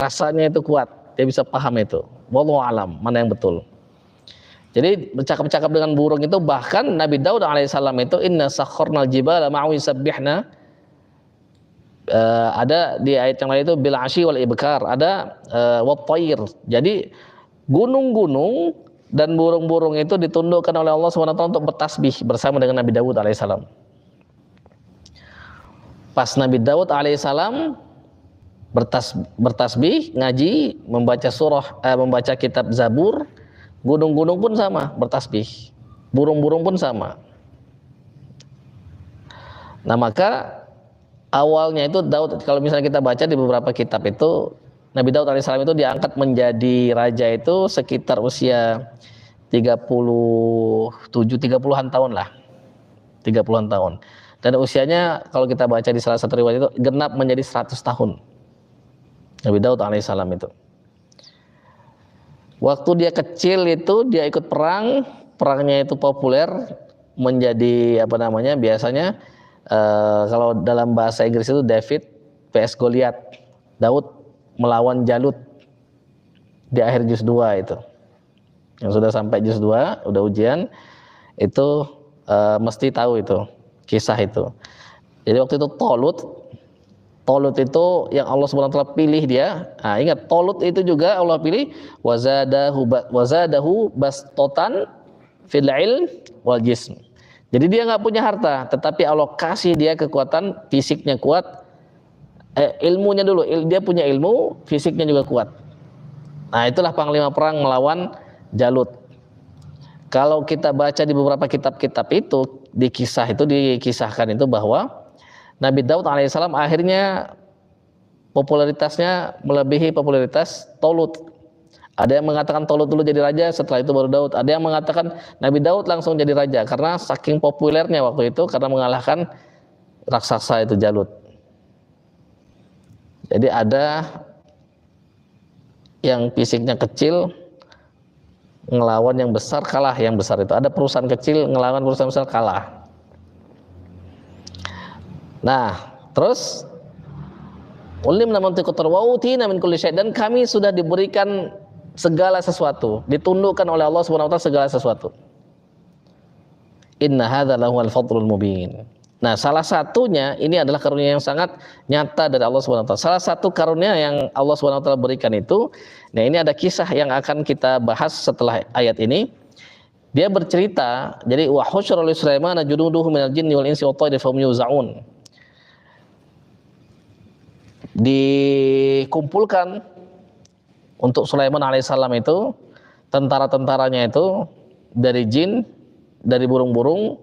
S1: rasanya itu kuat, dia bisa paham itu. Wallahu alam, mana yang betul. Jadi bercakap-cakap dengan burung itu, bahkan Nabi Daud alaihissalam itu inna sakharnal jibala ma'u yusabbihna. Ada di ayat yang lain itu bil asyi wal ibkar, ada wat thair. Jadi gunung-gunung dan burung-burung itu ditundukkan oleh Allah SWT untuk bertasbih bersama dengan Nabi Daud alaihissalam. Pas Nabi Daud alaihissalam bertasbih, ngaji, membaca kitab Zabur, gunung-gunung pun sama bertasbih, burung-burung pun sama. Nah maka awalnya itu Daud, kalau misalnya kita baca di beberapa kitab itu, Nabi Daud alaihissalam itu diangkat menjadi raja itu sekitar usia 30-an tahun lah, 30-an tahun. Dan usianya kalau kita baca di salah satu riwayat itu genap menjadi 100 tahun. Nabi Daud alaihissalam itu. Waktu dia kecil itu dia ikut perang, perangnya itu populer menjadi biasanya kalau dalam bahasa Inggris itu David vs Goliath. Daud melawan Jalut di akhir juz 2 itu. Yang sudah sampai juz 2, udah ujian, itu mesti tahu itu kisah itu. Jadi waktu itu Talut Tolut itu yang Allah Subhanahu wa taala pilih dia. Nah, ingat Tolut itu juga Allah pilih wazadahu bastotan fil ilm wal jism. Jadi dia nggak punya harta, tetapi Allah kasih dia kekuatan, fisiknya kuat, ilmunya dulu, dia punya ilmu, fisiknya juga kuat. Nah, itulah panglima perang melawan Jalut. Kalau kita baca di beberapa kitab-kitab itu, dikisahkan itu bahwa Nabi Daud alaihissalam akhirnya popularitasnya melebihi popularitas Tolut. Ada yang mengatakan Tolut dulu jadi raja, setelah itu baru Daud. Ada yang mengatakan Nabi Daud langsung jadi raja karena saking populernya waktu itu, karena mengalahkan raksasa itu Jalut. Jadi ada yang fisiknya kecil ngelawan yang besar, kalah yang besar itu. Ada perusahaan kecil ngelawan perusahaan besar, kalah. Nah, terus ulimna mantiqatar wa utina min kulli syai', dan kami sudah diberikan segala sesuatu, ditundukkan oleh Allah Subhanahu wa taala segala sesuatu. Inna hadza lahuwal fadlul mubin. Nah, salah satunya ini adalah karunia yang sangat nyata dari Allah Subhanahu wa taala. Salah satu karunia yang Allah Subhanahu wa taala berikan itu, nah ini ada kisah yang akan kita bahas setelah ayat ini. Dia bercerita, jadi wa husyira li Sulaiman junuduhu minal jinni wal insi wat tayri fahum yuzaun. Dikumpulkan untuk Sulaiman alaihissalam itu tentara-tentaranya itu dari jin, dari burung-burung,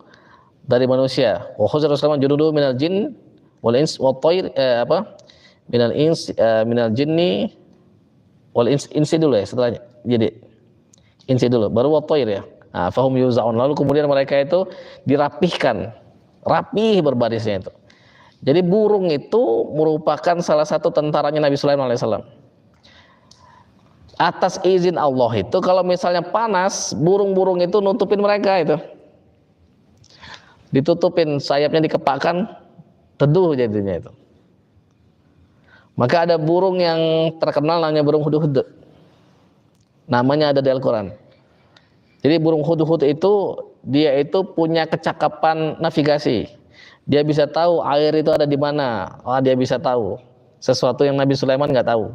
S1: dari manusia. Wa khuzira Sulaiman junuduhu minal jin wal ins wat tayr minal jinni wal insi dulu ya setelahnya. Jadi insi dulu baru wat tayr ya. Nah, fahum yuzaun. Lalu kemudian mereka itu dirapihkan, rapih berbarisnya itu. Jadi burung itu merupakan salah satu tentaranya Nabi Sulaiman alaihissalam. Atas izin Allah itu, kalau misalnya panas, burung-burung itu nutupin mereka itu. Ditutupin, sayapnya dikepakkan, teduh jadinya itu. Maka ada burung yang terkenal namanya burung hudhud. Namanya ada di Al-Quran. Jadi burung hudhud itu, dia itu punya kecakapan navigasi. Dia bisa tahu air itu ada di mana. Oh, dia bisa tahu sesuatu yang Nabi Sulaiman nggak tahu.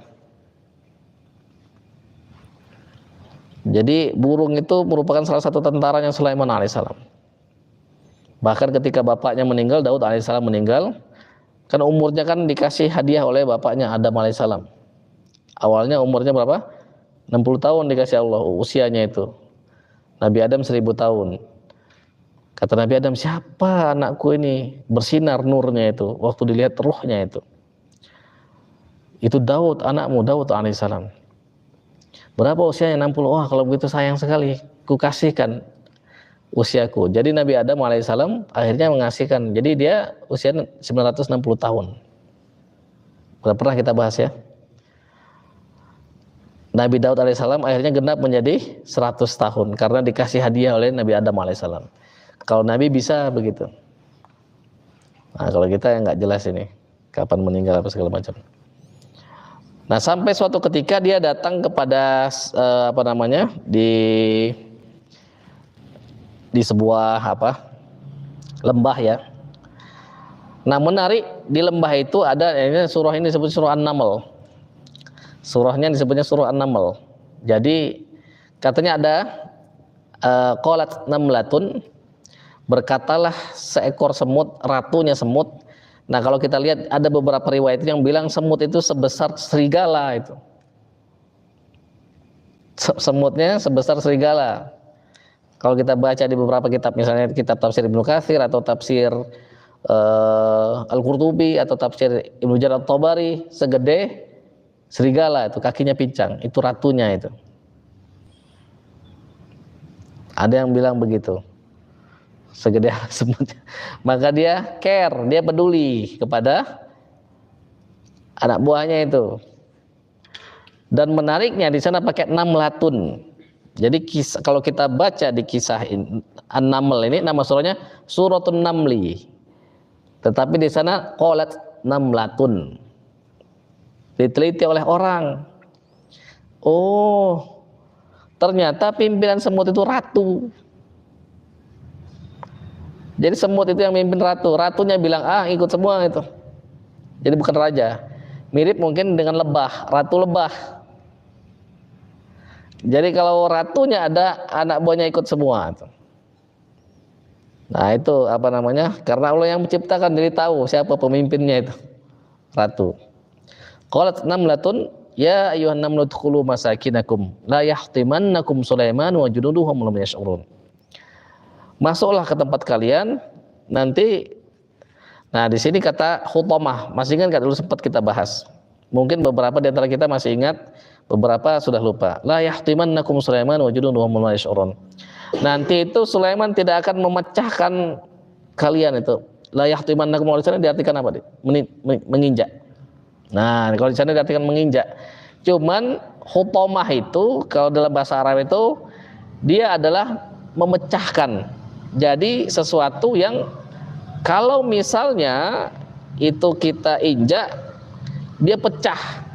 S1: Jadi burung itu merupakan salah satu tentaranya Sulaiman alaihissalam. Bahkan ketika bapaknya meninggal, Daud alaihissalam meninggal, kan umurnya kan dikasih hadiah oleh bapaknya Adam alaihissalam. Awalnya umurnya berapa? 60 tahun dikasih Allah usianya itu. Nabi Adam 1000 tahun. Kata Nabi Adam, siapa anakku ini? Bersinar nurnya itu, waktu dilihat ruhnya itu. Itu Daud, anakmu Daud alaihissalam. Berapa usianya? 60. Wah, kalau begitu sayang sekali, ku kasihkan usiaku. Jadi Nabi Adam alaihissalam akhirnya mengasihkan. Jadi dia usia 960 tahun. Pernah kita bahas ya. Nabi Daud alaihissalam akhirnya genap menjadi 100 tahun karena dikasih hadiah oleh Nabi Adam alaihissalam. Kalau Nabi bisa begitu. Nah, kalau kita yang nggak jelas ini, kapan meninggal apa segala macam. Nah, sampai suatu ketika dia datang kepada di sebuah lembah ya. Nah, menarik di lembah itu ada ini surah ini disebut surah An-Naml. Surahnya disebutnya surah An-Naml. Jadi katanya ada qalat namlatun, berkatalah seekor semut, ratunya semut. Nah, kalau kita lihat ada beberapa riwayat yang bilang semut itu sebesar serigala itu. Semutnya sebesar serigala. Kalau kita baca di beberapa kitab, misalnya kitab tafsir Ibnu Katsir atau tafsir Al-Qurtubi atau tafsir Ibnu Jarir At-Tabari, segede serigala itu, kakinya pincang, itu ratunya itu. Ada yang bilang begitu. Segede semut. Maka dia care, dia peduli kepada anak buahnya itu. Dan menariknya di sana pakai namlatun. Jadi kalau kita baca di kisah An-Naml ini, nama surahnya Suratun Namli. Tetapi di sana qalat namlatun. Diteliti oleh orang. Oh, ternyata pimpinan semut itu ratu. Jadi semut itu yang mimpin ratu. Ratunya bilang, ikut semua itu. Jadi bukan raja. Mirip mungkin dengan lebah, ratu lebah. Jadi kalau ratunya ada, anak buahnya ikut semua. Nah itu apa namanya? Karena Allah yang menciptakan, jadi tahu siapa pemimpinnya itu. Ratu. Qalat namlatun ya ayyuhan namlu udkhulu masakinakum la yahtimannakum Sulaiman wa junuduhum lam yash'urun. Masuklah ke tempat kalian nanti. Nah di sini kata hutamah, masih ingat dulu sempat kita bahas. Mungkin beberapa di antara kita masih ingat, beberapa sudah lupa. La yahtimannakum Sulaiman wa junuduhum lam yash'urun. Nanti itu Sulaiman tidak akan memecahkan kalian itu. La yahtimannakum Sulaiman diartikan apa? Menginjak. Nah, kalau di sana diartikan menginjak. Cuman hutamah itu kalau dalam bahasa Arab itu dia adalah memecahkan. Jadi sesuatu yang kalau misalnya itu kita injak, dia pecah.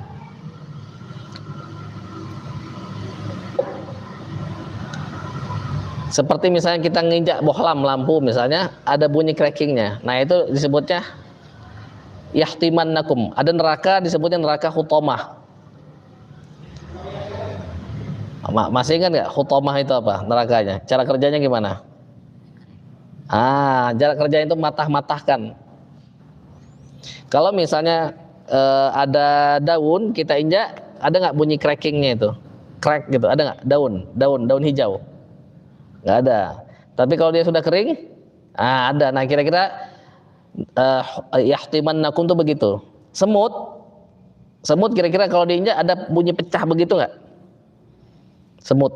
S1: Seperti misalnya kita nginjak bohlam lampu misalnya, ada bunyi crackingnya. Nah itu disebutnya yahtimannakum. Ada neraka disebutnya neraka hutamah. Masih ingat nggak hutamah itu apa nerakanya? Cara kerjanya gimana? Cara kerjanya itu matah-matahkan. Kalau misalnya ada daun kita injak, ada nggak bunyi crackingnya itu? Crack gitu, ada nggak? Daun hijau? Nggak ada. Tapi kalau dia sudah kering, ada. Nah kira-kira yahtimannakum tuh begitu. Semut kira-kira kalau diinjak ada bunyi pecah begitu nggak? Semut.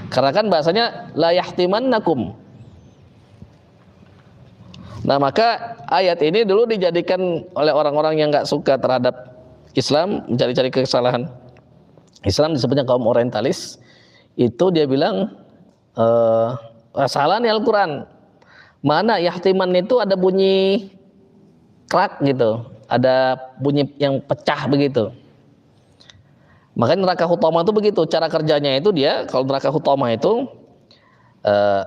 S1: Karena kan bahasanya la yahtimannakum. Nah maka ayat ini dulu dijadikan oleh orang-orang yang nggak suka terhadap Islam, mencari-cari kesalahan Islam, disebutnya kaum orientalis. Itu dia bilang salah nih Al-Quran. Mana yahtiman itu ada bunyi krak gitu, ada bunyi yang pecah begitu. Makanya neraka hutamah itu begitu cara kerjanya itu dia. Kalau neraka hutamah itu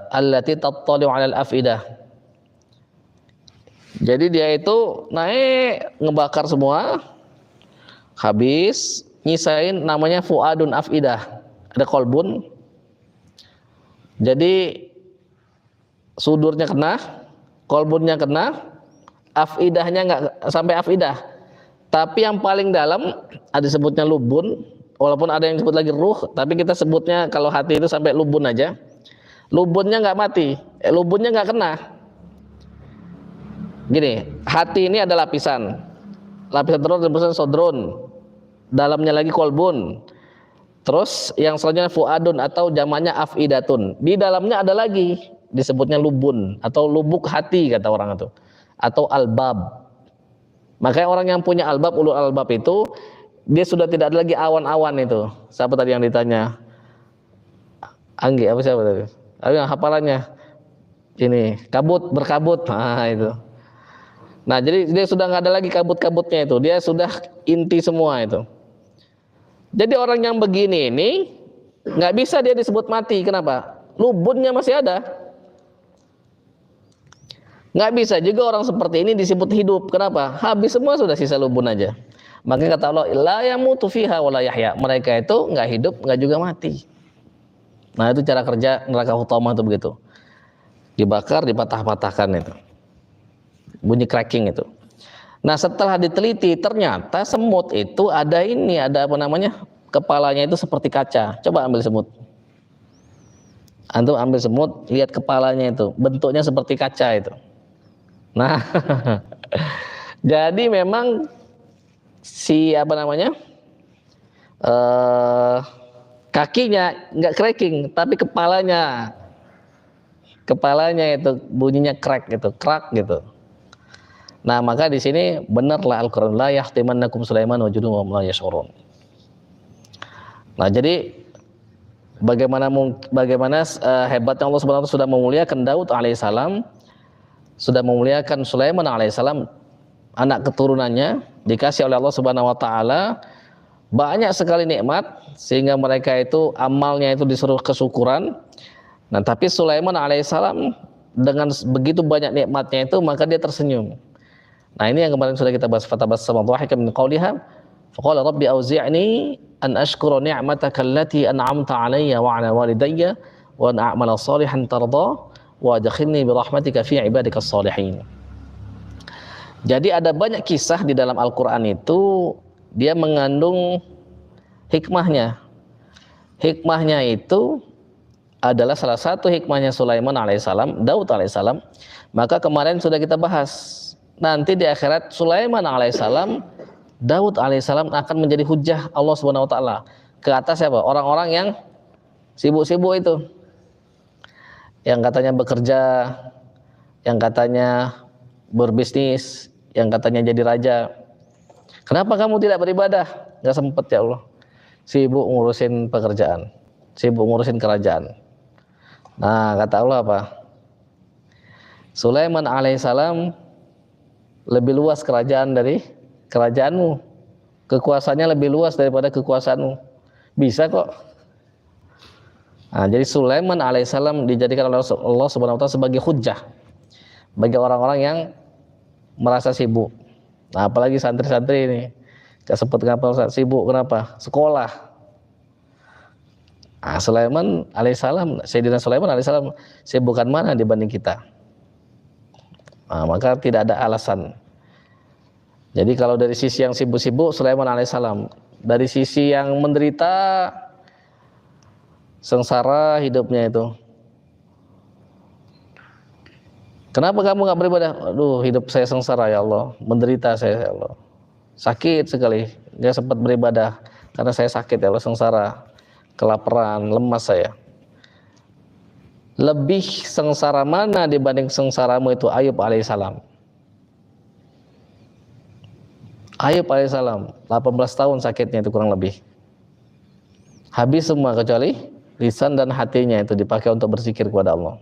S1: allati tattali'u 'alal afidah. Jadi dia itu naik ngebakar semua, habis nyisain namanya fuadun afidah. Ada kolbun. Jadi sudurnya kena, kolbunnya kena, afidahnya nggak sampai afidah. Tapi yang paling dalam ada sebutnya lubun, walaupun ada yang sebut lagi ruh, tapi kita sebutnya kalau hati itu sampai lubun aja. Lubunnya nggak mati, lubunnya nggak kena. Gini, hati ini ada lapisan terus lapisan sodron, dalamnya lagi kolbun. Terus yang selanjutnya fuadun atau jamannya afidatun. Di dalamnya ada lagi disebutnya lubun atau lubuk hati kata orang itu, atau albab. Makanya orang yang punya albab, ulul albab itu dia sudah tidak ada lagi awan-awan itu. Siapa tadi yang ditanya? Anggi apa siapa tadi? Yang hafalannya ini berkabut. Nah itu. Nah jadi dia sudah nggak ada lagi kabut-kabutnya itu. Dia sudah inti semua itu. Jadi orang yang begini ini nggak bisa dia disebut mati. Kenapa? Lubunnya masih ada. Nggak bisa juga orang seperti ini disebut hidup. Kenapa? Habis semua sudah sisa lubun aja. Makanya kata Allah, la yamutu fiha wa la yahya. Mereka itu nggak hidup, nggak juga mati. Nah itu cara kerja neraka hutamah itu begitu. Dibakar, dipatah-patahkan itu. Bunyi cracking itu. Nah setelah diteliti ternyata semut itu ada apa namanya? Kepalanya itu seperti kaca. Coba ambil semut. Antum ambil semut, lihat kepalanya itu, bentuknya seperti kaca itu. Nah, jadi memang si kakinya nggak cracking, tapi kepalanya itu bunyinya crack gitu, krak gitu. Nah maka di sini benarlah Al-Quran la yahtimannakum Sulaiman wa junuduhum la yash'urun. Nah jadi bagaimana hebatnya Allah Subhanahu wa taala sudah memuliakan Daud alaihissalam, sudah memuliakan Sulaiman alaihissalam, anak keturunannya dikasih oleh Allah Subhanahu wa taala banyak sekali nikmat sehingga mereka itu amalnya itu disuruh kesyukuran. Nah tapi Sulaiman alaihissalam dengan begitu banyak nikmatnya itu maka dia tersenyum. Nah, ini yang kemarin sudah kita bahas, fatabassama dhahikan min qawliha faqala rabbi auzi'ni an ashkura ni'mataka allati an'amta 'alayya wa 'ala walidayya wa an a'mala shalihan tarda wa adkhilni bi rahmatika fi ibadikas shalihin. Jadi ada banyak kisah di dalam Al-Qur'an itu dia mengandung hikmahnya. Hikmahnya itu adalah salah satu hikmahnya Sulaiman alaihissalam, Daud alaihissalam. Maka kemarin sudah kita bahas, nanti di akhirat Sulaiman alaihissalam, Daud alaihissalam akan menjadi hujjah Allah Subhanahu wa taala ke atas siapa? Orang-orang yang sibuk-sibuk itu. Yang katanya bekerja, yang katanya berbisnis, yang katanya jadi raja. Kenapa kamu tidak beribadah? Gak sempet ya Allah. Sibuk ngurusin pekerjaan, sibuk ngurusin kerajaan. Nah, kata Allah apa? Sulaiman alaihissalam lebih luas kerajaan dari kerajaanmu. Kekuasaannya lebih luas daripada kekuasaanmu. Bisa kok. Nah, jadi Sulaiman alaihissalam dijadikan oleh Allah Subhanahu wa taala sebagai hujjah bagi orang-orang yang merasa sibuk. Nah, apalagi santri-santri ini. Gak sempat kenapa sibuk, kenapa? Sekolah. Nah, Sulaiman alaihissalam, Sayyidina Sulaiman alaihissalam sibukan mana dibanding kita? Nah, maka tidak ada alasan. Jadi kalau dari sisi yang sibuk-sibuk Sulaiman alaihissalam, dari sisi yang menderita sengsara hidupnya itu. Kenapa kamu gak beribadah? Aduh, hidup saya sengsara ya Allah, menderita saya ya Allah. Sakit sekali, gak sempat beribadah karena saya sakit ya Allah, sengsara, kelaparan, lemas saya. Lebih sengsara mana dibanding sengsaramu itu Ayub alaihissalam? Ayub alaihissalam 18 tahun sakitnya itu kurang lebih. Habis semua kecuali lisan dan hatinya itu dipakai untuk berzikir kepada Allah.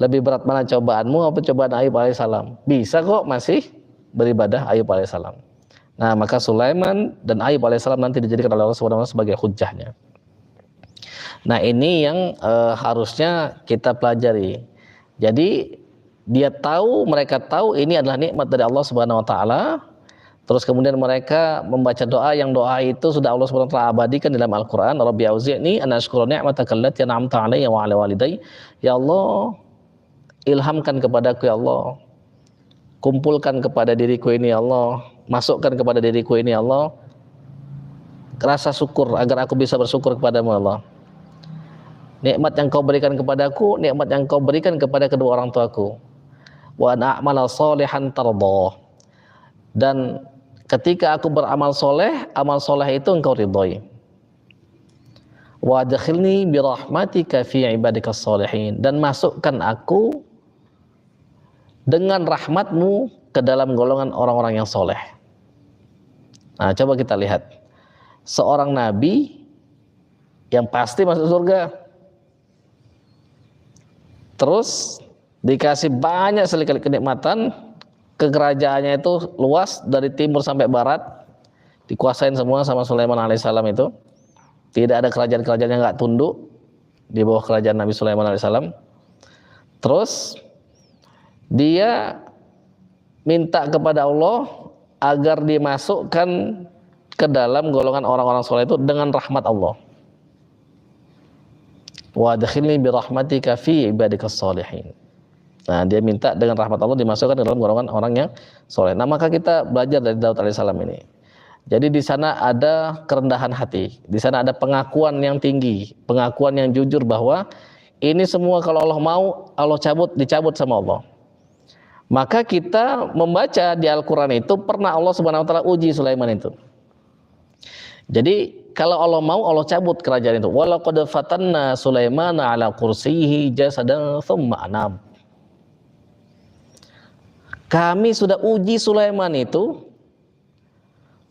S1: Lebih berat mana cobaanmu apa cobaan Ayub alaihissalam? Bisa kok masih beribadah Ayub alaihissalam. Nah, maka Sulaiman dan Ayub alaihissalam nanti dijadikan oleh Allah SWT sebagai hujjahnya. Nah, ini yang harusnya kita pelajari. Jadi mereka tahu ini adalah nikmat dari Allah Subhanahu wa taala. Terus kemudian mereka membaca doa yang doa itu sudah Allah Subhanahu wa taala abadikan dalam Al-Qur'an. Rabbi auzi'ni an ashkura ni'mataka allati an'amta 'alayya wa 'ala walidayya. Ya Allah, ilhamkan kepadaku ya Allah. Kumpulkan kepada diriku ini ya Allah, masukkan kepada diriku ini ya Allah rasa syukur agar aku bisa bersyukur kepadamu ya Allah. Nikmat yang kau berikan kepadaku, nikmat yang kau berikan kepada kedua orang tuaku. Wa an a'mala sholihan tardah. Dan ketika aku beramal soleh, amal soleh itu engkau ridhoi. Wa adkhilni bi rahmatika fi ibadikas sholihin. Dan masukkan aku dengan rahmatmu ke dalam golongan orang-orang yang soleh. Nah, coba kita lihat. Seorang nabi yang pasti masuk surga, terus dikasih banyak sekali kenikmatan, kekerajaannya itu luas dari timur sampai barat, dikuasain semua sama Sulaiman alaihissalam itu. Tidak ada kerajaan-kerajaan yang nggak tunduk di bawah kerajaan Nabi Sulaiman alaihissalam. Terus dia minta kepada Allah agar dimasukkan ke dalam golongan orang-orang soleh itu dengan rahmat Allah. Wa adkhilni bi rahmatika fi ibadikas sholihin. Nah, dia minta dengan rahmat Allah dimasukkan ke dalam golongan orang yang soleh. Nah, maka kita belajar dari Daud alaihissalam ini. Jadi di sana ada kerendahan hati, di sana ada pengakuan yang tinggi, pengakuan yang jujur bahwa ini semua kalau Allah mau, Allah dicabut sama Allah. Maka kita membaca di Al-Quran itu pernah Allah Subhanahu wa taala uji Sulaiman itu. Jadi kalau Allah mau, Allah cabut kerajaan itu. Walaqad fatanna Sulaimana ala kursiyihi jasadan thumma anab. Kami sudah uji Sulaiman itu.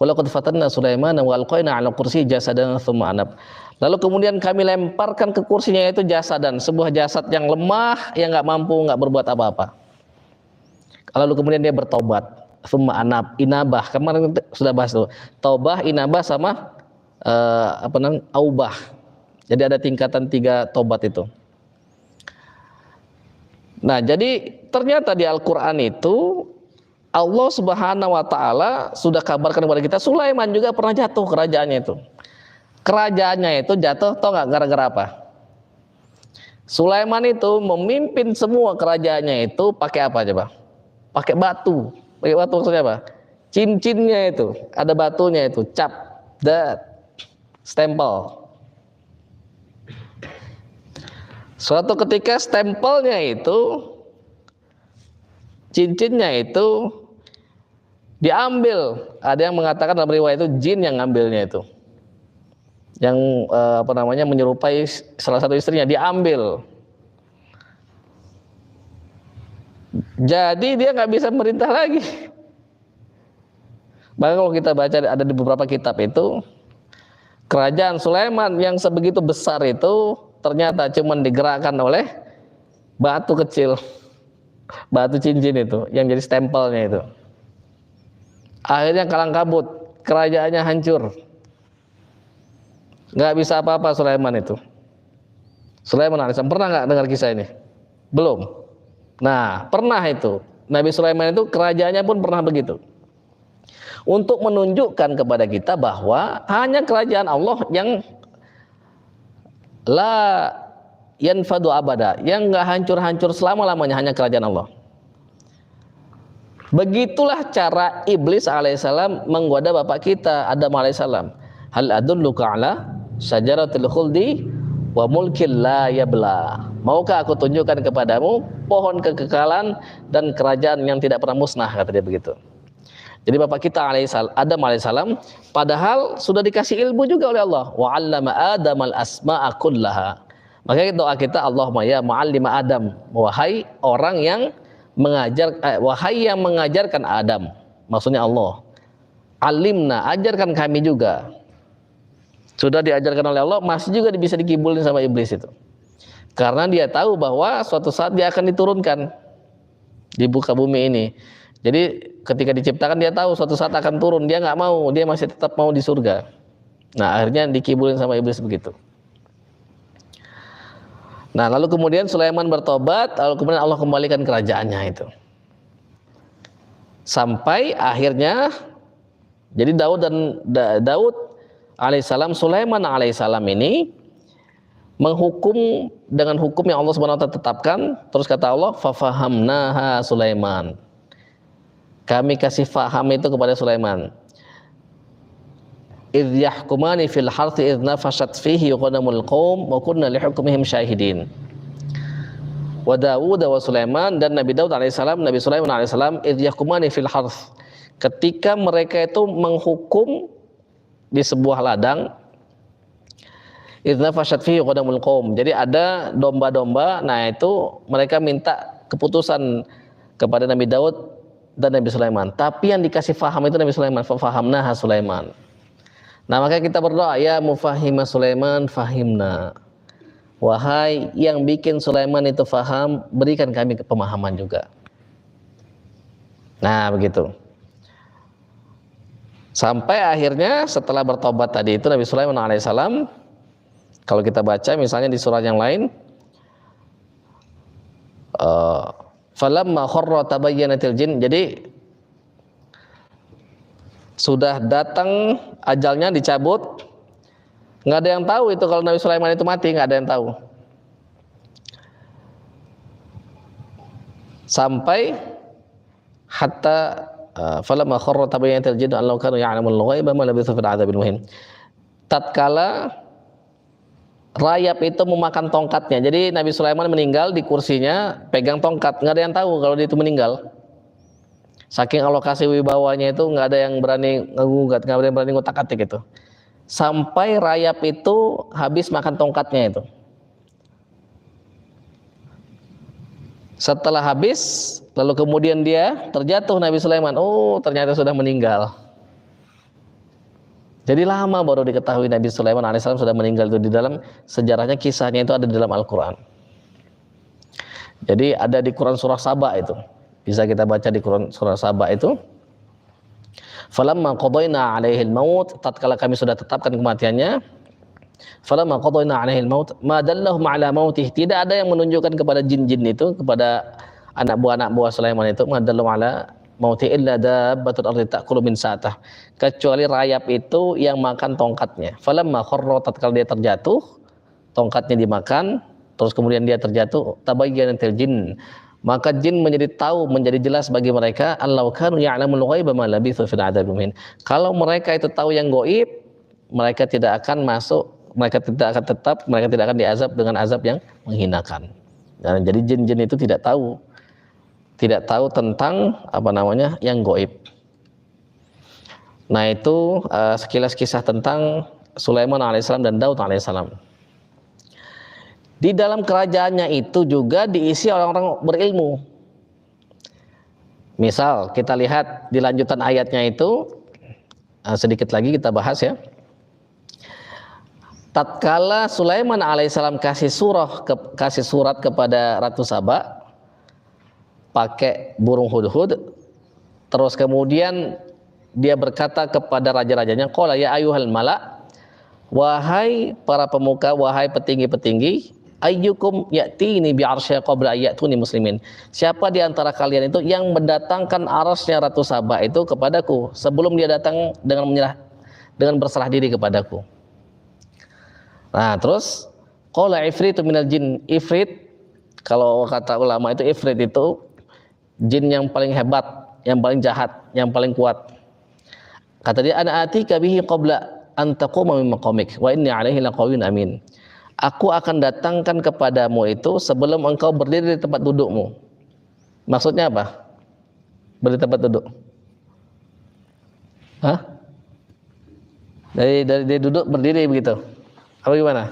S1: Walaqad fatanna Sulaimana wa alqaina ala kursiyihi jasadan thumma anab. Lalu kemudian kami lemparkan ke kursinya itu jasadan, sebuah jasad yang lemah, yang nggak mampu, nggak berbuat apa-apa. Lalu kemudian dia bertobat, thumma anab, inabah. Kemarin sudah bahas tuh. Taubah, inabah sama aubah. Jadi ada tingkatan 3 tobat itu. Nah, jadi ternyata di Al-Qur'an itu Allah Subhanahu wa taala sudah kabarkan kepada kita Sulaiman juga pernah jatuh kerajaannya itu. Kerajaannya itu jatuh tau nggak gara-gara apa? Sulaiman itu memimpin semua kerajaannya itu pakai apa coba? Pakai batu. Pakai batu maksudnya apa? Cincinnya itu, ada batunya itu, cap, stempel. Suatu ketika stempelnya itu, cincinnya itu diambil. Ada yang mengatakan dalam riwayat itu jin yang ngambilnya itu, yang menyerupai salah satu istrinya, diambil. Jadi dia nggak bisa merintah lagi. Bahkan kalau kita baca ada di beberapa kitab itu, kerajaan Sulaiman yang sebegitu besar itu ternyata cuma digerakkan oleh batu kecil, batu cincin itu yang jadi stempelnya itu. Akhirnya kalang kabut, kerajaannya hancur, nggak bisa apa-apa Sulaiman itu. Sulaiman alaihissalam pernah nggak dengar kisah ini? Belum. Nah, pernah itu. Nabi Sulaiman itu kerajaannya pun pernah begitu. Untuk menunjukkan kepada kita bahwa hanya kerajaan Allah yang la yanfadu abada, yang nggak hancur-hancur selama-lamanya, hanya kerajaan Allah. Begitulah cara iblis alaihissalam menggoda bapak kita Adam alaihissalam. Hal adulluka ala syajaratil khuldi wa mulkin la yabla. Maukah aku tunjukkan kepadamu pohon kekekalan dan kerajaan yang tidak pernah musnah, kata dia begitu. Jadi bapak kita Adam alaihissalam padahal sudah dikasih ilmu juga oleh Allah. Wa 'allama Adam al-asma'a kullaha. Makanya doa kita, Allahumma ya mu'allima Adam, wahai orang yang wahai yang mengajarkan Adam, maksudnya Allah. Alimna, ajarkan kami juga. Sudah diajarkan oleh Allah, masih juga bisa dikibulin sama iblis itu. Karena dia tahu bahwa suatu saat dia akan diturunkan di muka bumi ini. Jadi ketika diciptakan dia tahu suatu saat akan turun, dia nggak mau, dia masih tetap mau di surga. Nah, akhirnya dikibulin sama iblis begitu. Nah, lalu kemudian Sulaiman bertobat, lalu kemudian Allah kembalikan kerajaannya itu. Sampai akhirnya jadi Daud alaihissalam, Sulaiman alaihissalam ini menghukum dengan hukum yang Allah Subhanahu wa taala tetapkan. Terus kata Allah, fafahamnaha Sulaiman. Kami kasih faham itu kepada Sulaiman. Idh yahkumani fil harthi idh nafashat fihi qadamul qaum wa kunna li hukmihim syahidin. Wa Daud wa Sulaiman, dan Nabi Daud alaihissalam, Nabi Sulaiman alaihissalam, idh yahkumani fil harth, ketika mereka itu menghukum di sebuah ladang. Idh nafashat fihi qadamul qaum. Jadi ada domba-domba, nah itu mereka minta keputusan kepada Nabi Daud dan Nabi Sulaiman, tapi yang dikasih faham itu Nabi Sulaiman. Fahamnaha Sulaiman. Nah, makanya kita berdoa, ya mufahimah Sulaiman fahimna. Wahai yang bikin Sulaiman itu faham, berikan kami pemahaman juga. Nah, begitu. Sampai akhirnya setelah bertobat tadi itu Nabi Sulaiman alaihissalam, kalau kita baca misalnya di surat yang lain, falamma kharra tabayyanatil jin, jadi sudah datang ajalnya, dicabut, nggak ada yang tahu itu kalau Nabi Sulaiman itu mati, nggak ada yang tahu. Sampai hatta falamma kharra tabayyanatil jin an law kanu ya'lamul ghaiba ma labithu fil 'adzabil muhin. Tatkala rayap itu memakan tongkatnya. Jadi Nabi Sulaiman meninggal di kursinya, pegang tongkat, nggak ada yang tahu kalau dia itu meninggal. Saking alokasi wibawanya itu nggak ada yang berani ngegugat, nggak ada yang berani ngutak-atik itu. Sampai rayap itu habis makan tongkatnya itu. Setelah habis, lalu kemudian dia terjatuh Nabi Sulaiman. Oh, ternyata sudah meninggal. Jadi lama baru diketahui Nabi Sulaiman alaihissalam sudah meninggal. Itu di dalam sejarahnya, kisahnya itu ada di dalam Al-Quran. Jadi ada di Quran surah Saba itu. Bisa kita baca di Quran surah Saba itu. Falamma qadayna 'alaihil maut, tatkala kami sudah tetapkan kematiannya. Falamma qadayna 'alaihil maut ma dallahum 'ala mautih, tidak ada yang menunjukkan kepada jin-jin itu, kepada anak buah Sulaiman itu, ma dallahum 'ala mauti illa dabbatul ardi ta'kulu min sa'atah, kecuali rayap itu yang makan tongkatnya. Falamma kharra, tatkala dia terjatuh, tongkatnya dimakan, terus kemudian dia terjatuh, tabayyanatil jin, maka jin menjadi tahu, menjadi jelas bagi mereka, allau kanu ya'lamul ghaiba ma labithu fil adzabin muhin. Kalau mereka itu tahu yang gaib, mereka tidak akan masuk, mereka tidak akan diazab dengan azab yang menghinakan. Nah, jadi jin-jin itu tidak tahu tentang yang gaib. Nah, itu sekilas kisah tentang Sulaiman alaihissalam dan Daud alaihissalam. Di dalam kerajaannya itu juga diisi orang-orang berilmu. Misal kita lihat di lanjutan ayatnya itu, sedikit lagi kita bahas ya. Tatkala Sulaiman alaihissalam kasih surat kepada Ratu Saba pakai burung hudhud, terus kemudian dia berkata kepada raja-rajanya, qala ya ayyuhal mala, wahai para pemuka, wahai petinggi-petinggi, ayyukum ya'tini bi arsy qabla ayyatuni muslimin, siapa di antara kalian itu yang mendatangkan arasnya Ratu Saba itu kepadaku sebelum dia datang dengan berserah diri kepadaku. Nah, terus qala ifritu minal jin, ifrit kalau kata ulama itu ifrit itu jin yang paling hebat, yang paling jahat, yang paling kuat. Kata dia, ana atika bihi qabla an taquma min maqamik wa inni alaihi laqawiyyun amin. Aku akan datangkan kepadamu itu sebelum engkau berdiri di tempat dudukmu. Maksudnya apa? Berdiri di tempat duduk. Hah? Dari duduk berdiri begitu. Apa gimana?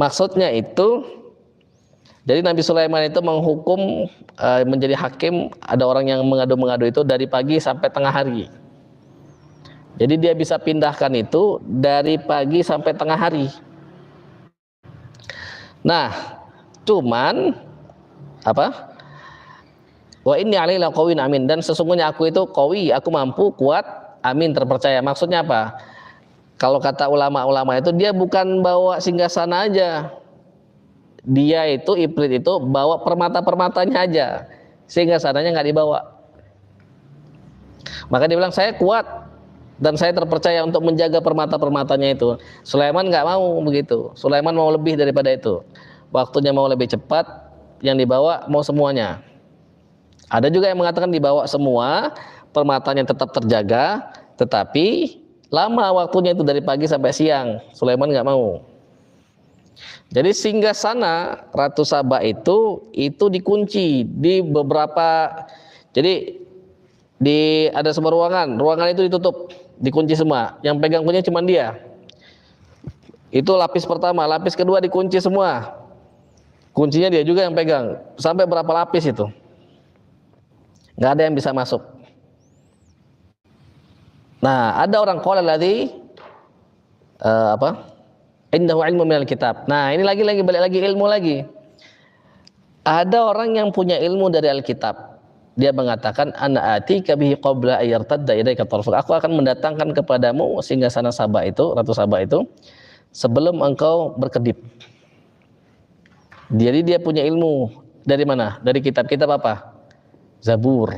S1: Maksudnya itu, jadi Nabi Sulaiman itu menghukum menjadi hakim, ada orang yang mengadu-mengadu itu dari pagi sampai tengah hari. Jadi dia bisa pindahkan itu dari pagi sampai tengah hari. Nah, cuman apa? Wa inni alaihi laqawiyyun amin, dan sesungguhnya aku itu qawi, aku mampu, kuat, amin, terpercaya. Maksudnya apa? Kalau kata ulama-ulama itu dia bukan bawa singgasana aja. Dia itu Ifrit itu bawa permata-permatanya aja. Singgasananya nggak dibawa. Maka dia bilang saya kuat dan saya terpercaya untuk menjaga permata-permatanya itu. Sulaiman nggak mau begitu. Sulaiman mau lebih daripada itu. Waktunya mau lebih cepat, yang dibawa mau semuanya. Ada juga yang mengatakan dibawa semua, permatanya tetap terjaga, tetapi lama waktunya itu dari pagi sampai siang. Sulaiman nggak mau. Jadi singgasana Ratu Saba itu dikunci di beberapa. Jadi ada sebuah ruangan itu ditutup, dikunci semua. Yang pegang kunci cuma dia. Itu lapis pertama, lapis kedua dikunci semua. Kuncinya dia juga yang pegang. Sampai berapa lapis itu? Nggak ada yang bisa masuk. Nah, ada orang qala ladzi indahu ilmu minal kitab. Nah, ini lagi balik lagi ilmu lagi. Ada orang yang punya ilmu dari Alkitab. Dia mengatakan ana atika bihi qabla ayyartadda ilaika tarfuk. Aku akan mendatangkan kepadamu singgasana Saba itu, Ratu Saba itu, sebelum engkau berkedip. Jadi dia punya ilmu dari mana? Dari kitab-kitab apa? Zabur.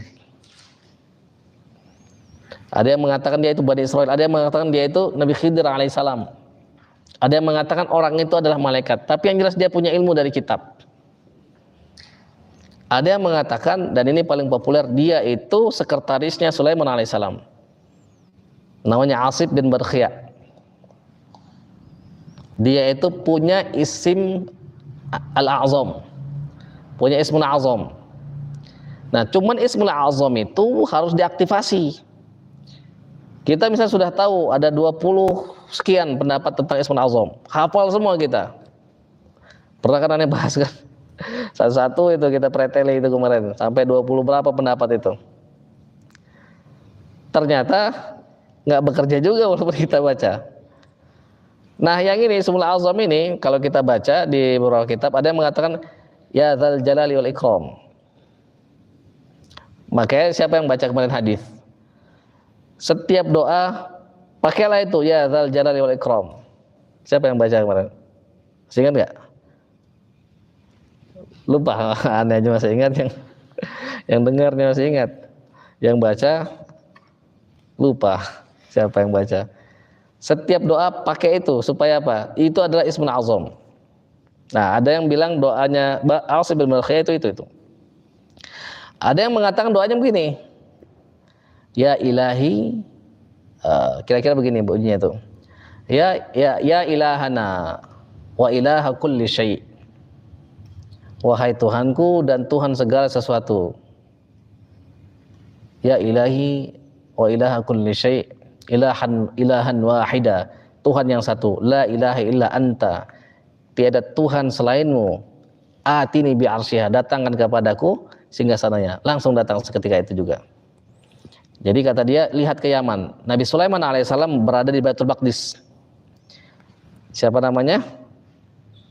S1: Ada yang mengatakan dia itu Bani Israil, ada yang mengatakan dia itu Nabi Khidir alaihissalam. Ada yang mengatakan orang itu adalah malaikat, tapi yang jelas dia punya ilmu dari kitab. Ada yang mengatakan, dan ini paling populer, dia itu sekretarisnya Sulaiman alaihissalam. Namanya Asib bin Barkhia. Dia itu punya isim al-a'zam, punya ismul azam. Nah, cuman ismul azam itu harus diaktifasi. Kita misalnya sudah tahu ada 20 sekian pendapat tentang ismul azam, hafal semua kita. Pernah kan aneh bahas kan? Satu-satu itu kita preteli itu kemarin, sampai 20 berapa pendapat itu. Ternyata nggak bekerja juga walaupun kita baca. Nah, yang ini ismul azam ini kalau kita baca di beberapa kitab ada yang mengatakan ya dzal jalali wal ikram. Makanya siapa yang baca kemarin hadis? Setiap doa pakailah itu ya dzal jalali wal ikram. Siapa yang baca kemarin? Masih ingat nggak? Lupa, aneh aja masih ingat Yang dengarnya masih ingat, yang baca lupa siapa yang baca. Setiap doa pakai itu supaya apa? Itu adalah ismun azam. Nah, ada yang bilang doanya A'udzu billahi itu. Ada yang mengatakan doanya begini. Ya ilahi, kira-kira begini bunyinya itu. Ya ilahana wa ilaha kulli syai'. Wahai Tuhanku dan Tuhan segala sesuatu. Ya ilahi wa ilaha kulli syai'. Ilahan wahida, Tuhan yang satu, la ilaha illa anta, tiada Tuhan selainmu, atini bi arsyiha, datangkan kepadaku singgasananya. Langsung datang seketika itu juga. Jadi kata dia, lihat ke Yaman. Nabi Sulaiman alaihissalam berada di Baitul Maqdis. Siapa namanya?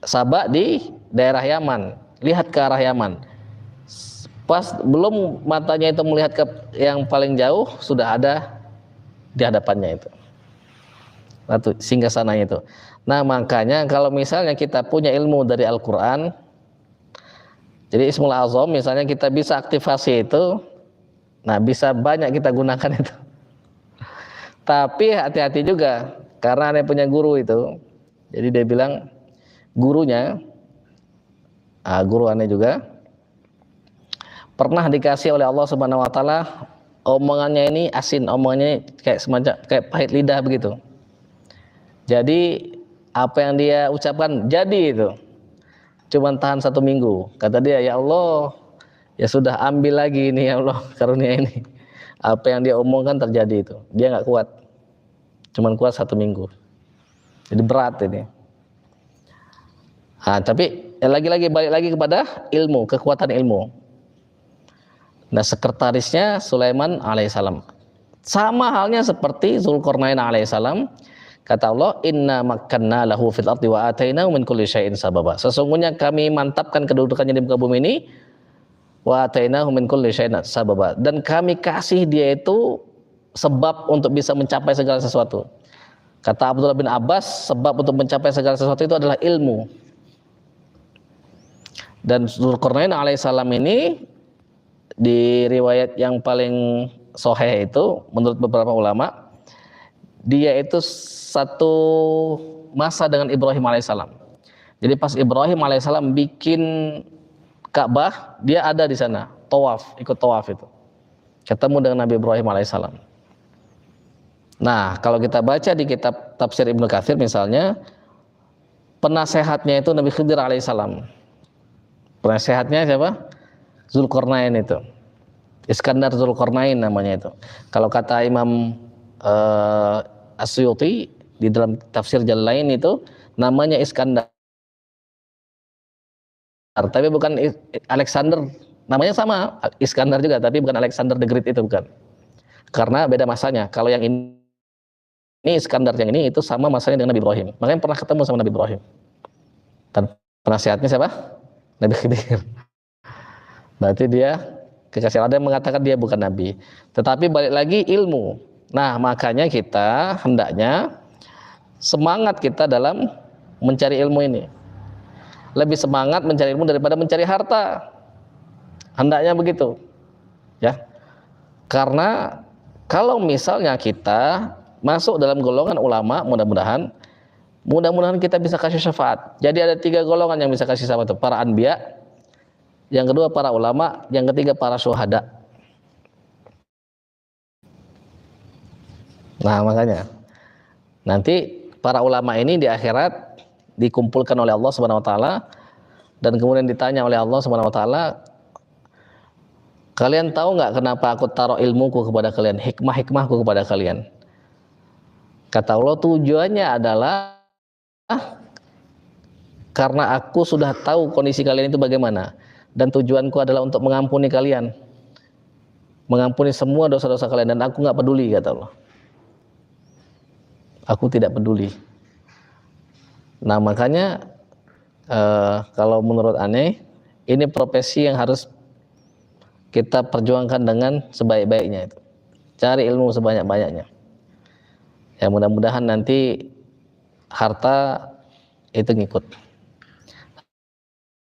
S1: Sabah di daerah Yaman. Lihat ke arah Yaman. Pas belum matanya itu melihat ke yang paling jauh, sudah ada di hadapannya itu. Nah, singgasananya itu. Nah, makanya kalau misalnya kita punya ilmu dari Al-Qur'an, jadi Ismul Azam misalnya kita bisa aktivasi itu, nah bisa banyak kita gunakan itu. Tapi hati-hati juga, karena ada punya guru itu. Jadi dia bilang gurunya, guru aneh juga, pernah dikasih oleh Allah Subhanahu Wa Taala omongannya ini asin, omongannya kayak semacam kayak pahit lidah begitu. Jadi apa yang dia ucapkan jadi itu, cuman tahan 1 minggu. Kata dia, ya Allah, ya sudah ambil lagi ini ya Allah karunia ini. Apa yang dia omongkan terjadi itu, dia nggak kuat, cuman kuat 1 minggu. Jadi berat ini. Tapi lagi-lagi balik lagi kepada ilmu, kekuatan ilmu. Nah, sekretarisnya Sulaiman alaihissalam. Sama halnya seperti Zulkarnain alaihissalam. Kata Allah, inna makkanna lahu fil ardi wa atainahu min kulli syai'in sababa. Sesungguhnya kami mantapkan kedudukannya di muka bumi ini, wa atainahu min kulli syai'in sababa. Dan kami kasih dia itu sebab untuk bisa mencapai segala sesuatu. Kata Abdullah bin Abbas, sebab untuk mencapai segala sesuatu itu adalah ilmu. Dan Zulkarnain alaihissalam ini di riwayat yang paling sahih itu menurut beberapa ulama, dia itu satu masa dengan Ibrahim alaihissalam. Jadi pas Ibrahim alaihissalam bikin Ka'bah, dia ada di sana, ikut tawaf itu, ketemu dengan Nabi Ibrahim alaihissalam. Nah, kalau kita baca di kitab tafsir Ibnu Katsir misalnya, penasehatnya itu Nabi Khidir alaihissalam. Penasehatnya siapa? Zulkarnain itu, Iskandar Zulkarnain namanya itu. Kalau kata Imam As-Suyuti di dalam tafsir Jalalain itu namanya Iskandar, tapi bukan Alexander. Namanya sama Iskandar juga, tapi bukan Alexander the Great itu, bukan. Karena beda masanya. Kalau yang ini Iskandar, yang ini itu sama masanya dengan Nabi Ibrahim. Makanya pernah ketemu sama Nabi Ibrahim. Dan penasihatnya siapa? Nabi Khidir. Berarti dia kekasih. Ada yang mengatakan dia bukan nabi, tetapi balik lagi ilmu. Nah, makanya kita hendaknya semangat kita dalam mencari ilmu ini. Lebih semangat mencari ilmu daripada mencari harta. Hendaknya begitu. Ya. Karena kalau misalnya kita masuk dalam golongan ulama, mudah-mudahan kita bisa kasih syafaat. Jadi ada 3 golongan yang bisa kasih syafaat, para anbiya, yang kedua para ulama, yang ketiga para syuhada. Nah, makanya nanti para ulama ini di akhirat dikumpulkan oleh Allah Subhanahu wa taala dan kemudian ditanya oleh Allah Subhanahu wa taala, kalian tahu nggak kenapa aku taruh ilmuku kepada kalian, hikmah-hikmahku kepada kalian? Kata Allah, tujuannya adalah karena aku sudah tahu kondisi kalian itu bagaimana. Dan tujuanku adalah untuk mengampuni kalian, mengampuni semua dosa-dosa kalian, dan aku nggak peduli, kata Allah. Aku tidak peduli. Nah, makanya kalau menurut aneh, ini profesi yang harus kita perjuangkan dengan sebaik-baiknya itu. Cari ilmu sebanyak-banyaknya. Ya, mudah-mudahan nanti harta itu ngikut.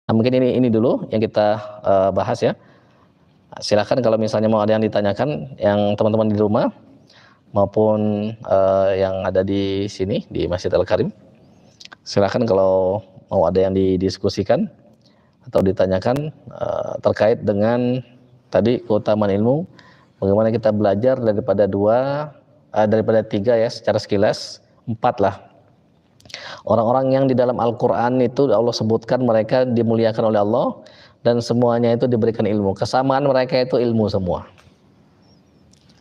S1: Nah, mungkin ini dulu yang kita bahas ya. Silakan kalau misalnya mau ada yang ditanyakan, yang teman-teman di rumah maupun yang ada di sini di Masjid Al-Karim. Silakan kalau mau ada yang didiskusikan atau ditanyakan terkait dengan tadi keutamaan ilmu, bagaimana kita belajar daripada tiga ya secara sekilas, 4 lah. Orang-orang yang di dalam Al-Quran itu Allah sebutkan mereka dimuliakan oleh Allah dan semuanya itu diberikan ilmu. Kesamaan mereka itu ilmu semua.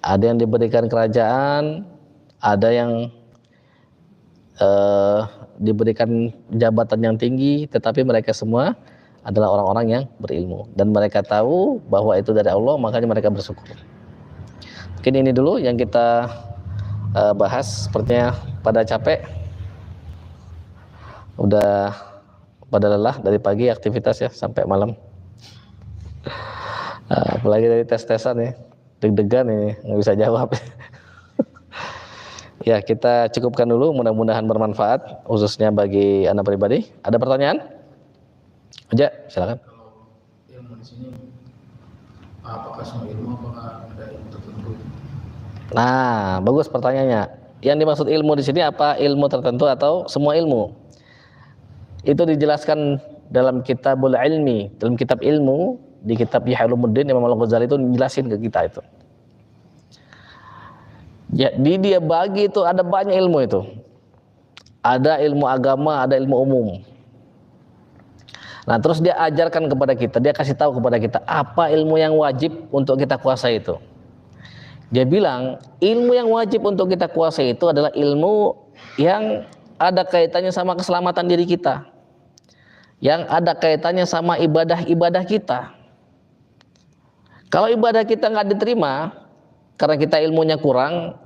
S1: Ada yang diberikan kerajaan, ada yang diberikan jabatan yang tinggi, tetapi mereka semua adalah orang-orang yang berilmu dan mereka tahu bahwa itu dari Allah, makanya mereka bersyukur. Mungkin ini dulu yang kita bahas. Sepertinya pada capek, udah pada lelah dari pagi aktivitas ya sampai malam. Apalagi dari tes-tesan ya, deg-degan ini nggak bisa jawab. Ya, kita cukupkan dulu, mudah-mudahan bermanfaat khususnya bagi Anda pribadi. Ada pertanyaan? Aja, silakan.
S3: Kalau ilmu di sini, apakah semua ilmu, apakah ada ilmu tertentu?
S1: Nah, bagus pertanyaannya. Yang dimaksud ilmu di sini apa ilmu tertentu atau semua ilmu? Itu dijelaskan dalam Kitabul Ilmi, dalam kitab ilmu, di kitab Ihya Ulumuddin Imam Al-Ghazali itu jelasin ke kita itu. Jadi dia bagi itu ada banyak ilmu itu. Ada ilmu agama, ada ilmu umum. Nah, terus dia ajarkan kepada kita, dia kasih tahu kepada kita apa ilmu yang wajib untuk kita kuasai itu. Dia bilang, ilmu yang wajib untuk kita kuasai itu adalah ilmu yang ada kaitannya sama keselamatan diri kita, yang ada kaitannya sama ibadah-ibadah kita. Kalau ibadah kita nggak diterima karena kita ilmunya kurang,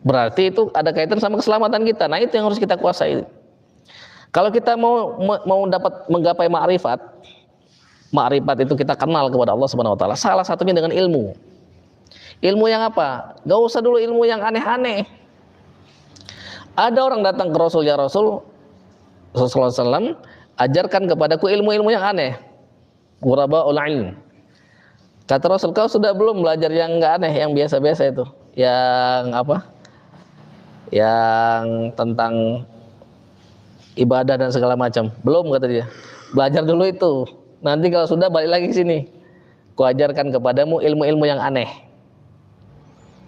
S1: berarti itu ada kaitan sama keselamatan kita. Nah, itu yang harus kita kuasai. Kalau kita mau dapat menggapai ma'rifat itu kita kenal kepada Allah Subhanahu wa taala. Salah satunya dengan ilmu. Ilmu yang apa? Gak usah dulu ilmu yang aneh-aneh. Ada orang datang ke Rasul, ya Rasul sallallahu alaihi wasallam, ajarkan kepadaku ilmu-ilmu yang aneh. Ghuraba'ul ilm. Kata Rasul, kau sudah belum belajar yang enggak aneh, yang biasa-biasa itu? Yang apa? Yang tentang ibadah dan segala macam. Belum, kata dia. Belajar dulu itu. Nanti kalau sudah balik lagi ke sini. Ku ajarkan kepadamu ilmu-ilmu yang aneh.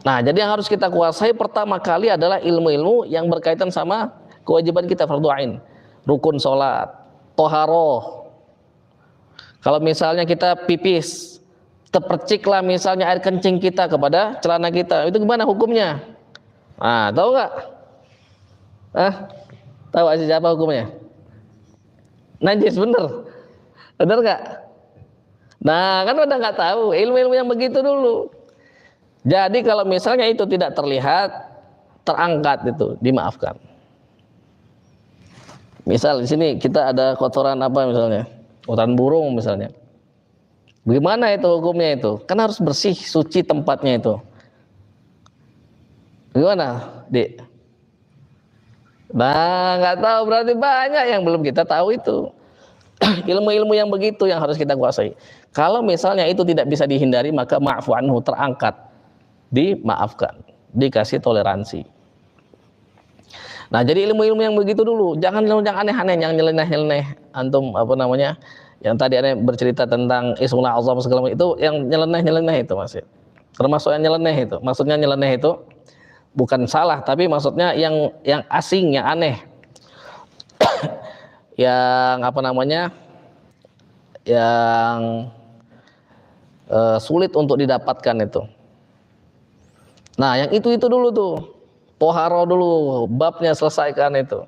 S1: Nah, jadi yang harus kita kuasai pertama kali adalah ilmu-ilmu yang berkaitan sama kewajiban kita fardhu ain. Rukun sholat, toharoh. Kalau misalnya kita pipis, terperciklah misalnya air kencing kita kepada celana kita, itu gimana hukumnya? Nah, tahu nggak? Tahu aja apa hukumnya? Najis, bener nggak? Nah, kan udah nggak tahu ilmu-ilmu yang begitu dulu. Jadi kalau misalnya itu tidak terlihat, terangkat itu, dimaafkan. Misal di sini kita ada kotoran apa misalnya, kotoran burung misalnya. Bagaimana itu hukumnya itu? Kan harus bersih, suci tempatnya itu. Gimana, Dik? Nah, nggak tahu, berarti banyak yang belum kita tahu itu. Ilmu-ilmu yang begitu yang harus kita kuasai. Kalau misalnya itu tidak bisa dihindari, maka ma'fu anhu, terangkat, dimaafkan, dikasih toleransi. Nah, jadi ilmu-ilmu yang begitu dulu, jangan yang aneh-aneh, yang nyeleneh-nyeleneh. Antum apa namanya? Yang tadi ada bercerita tentang Ismul Azam segala macam, itu yang nyeleneh-nyeleneh itu masih. Termasuk yang nyeleneh itu. Maksudnya nyeleneh itu bukan salah, tapi maksudnya yang asing, yang aneh. Yang apa namanya? Yang sulit untuk didapatkan itu. Nah, yang itu dulu tuh. Toharo dulu, babnya selesaikan itu.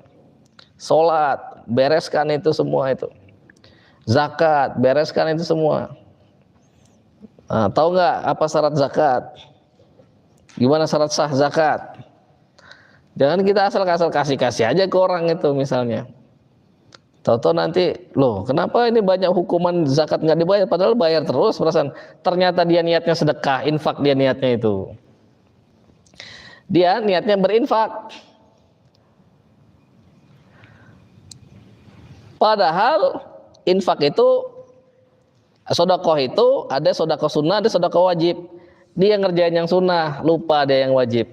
S1: Sholat, bereskan itu semua itu. Zakat, bereskan itu semua. Nah, tahu nggak apa syarat zakat? Gimana syarat sah zakat? Jangan kita asal kasih aja ke orang itu misalnya. Tahu-tahu nanti, loh kenapa ini banyak hukuman zakat nggak dibayar? Padahal bayar terus, perasaan. Ternyata dia niatnya sedekah, infak dia niatnya itu. Dia niatnya berinfak. Padahal infak itu Sodakoh itu ada sodakoh sunnah, ada sodakoh wajib. Dia ngerjain yang sunnah, lupa dia yang wajib.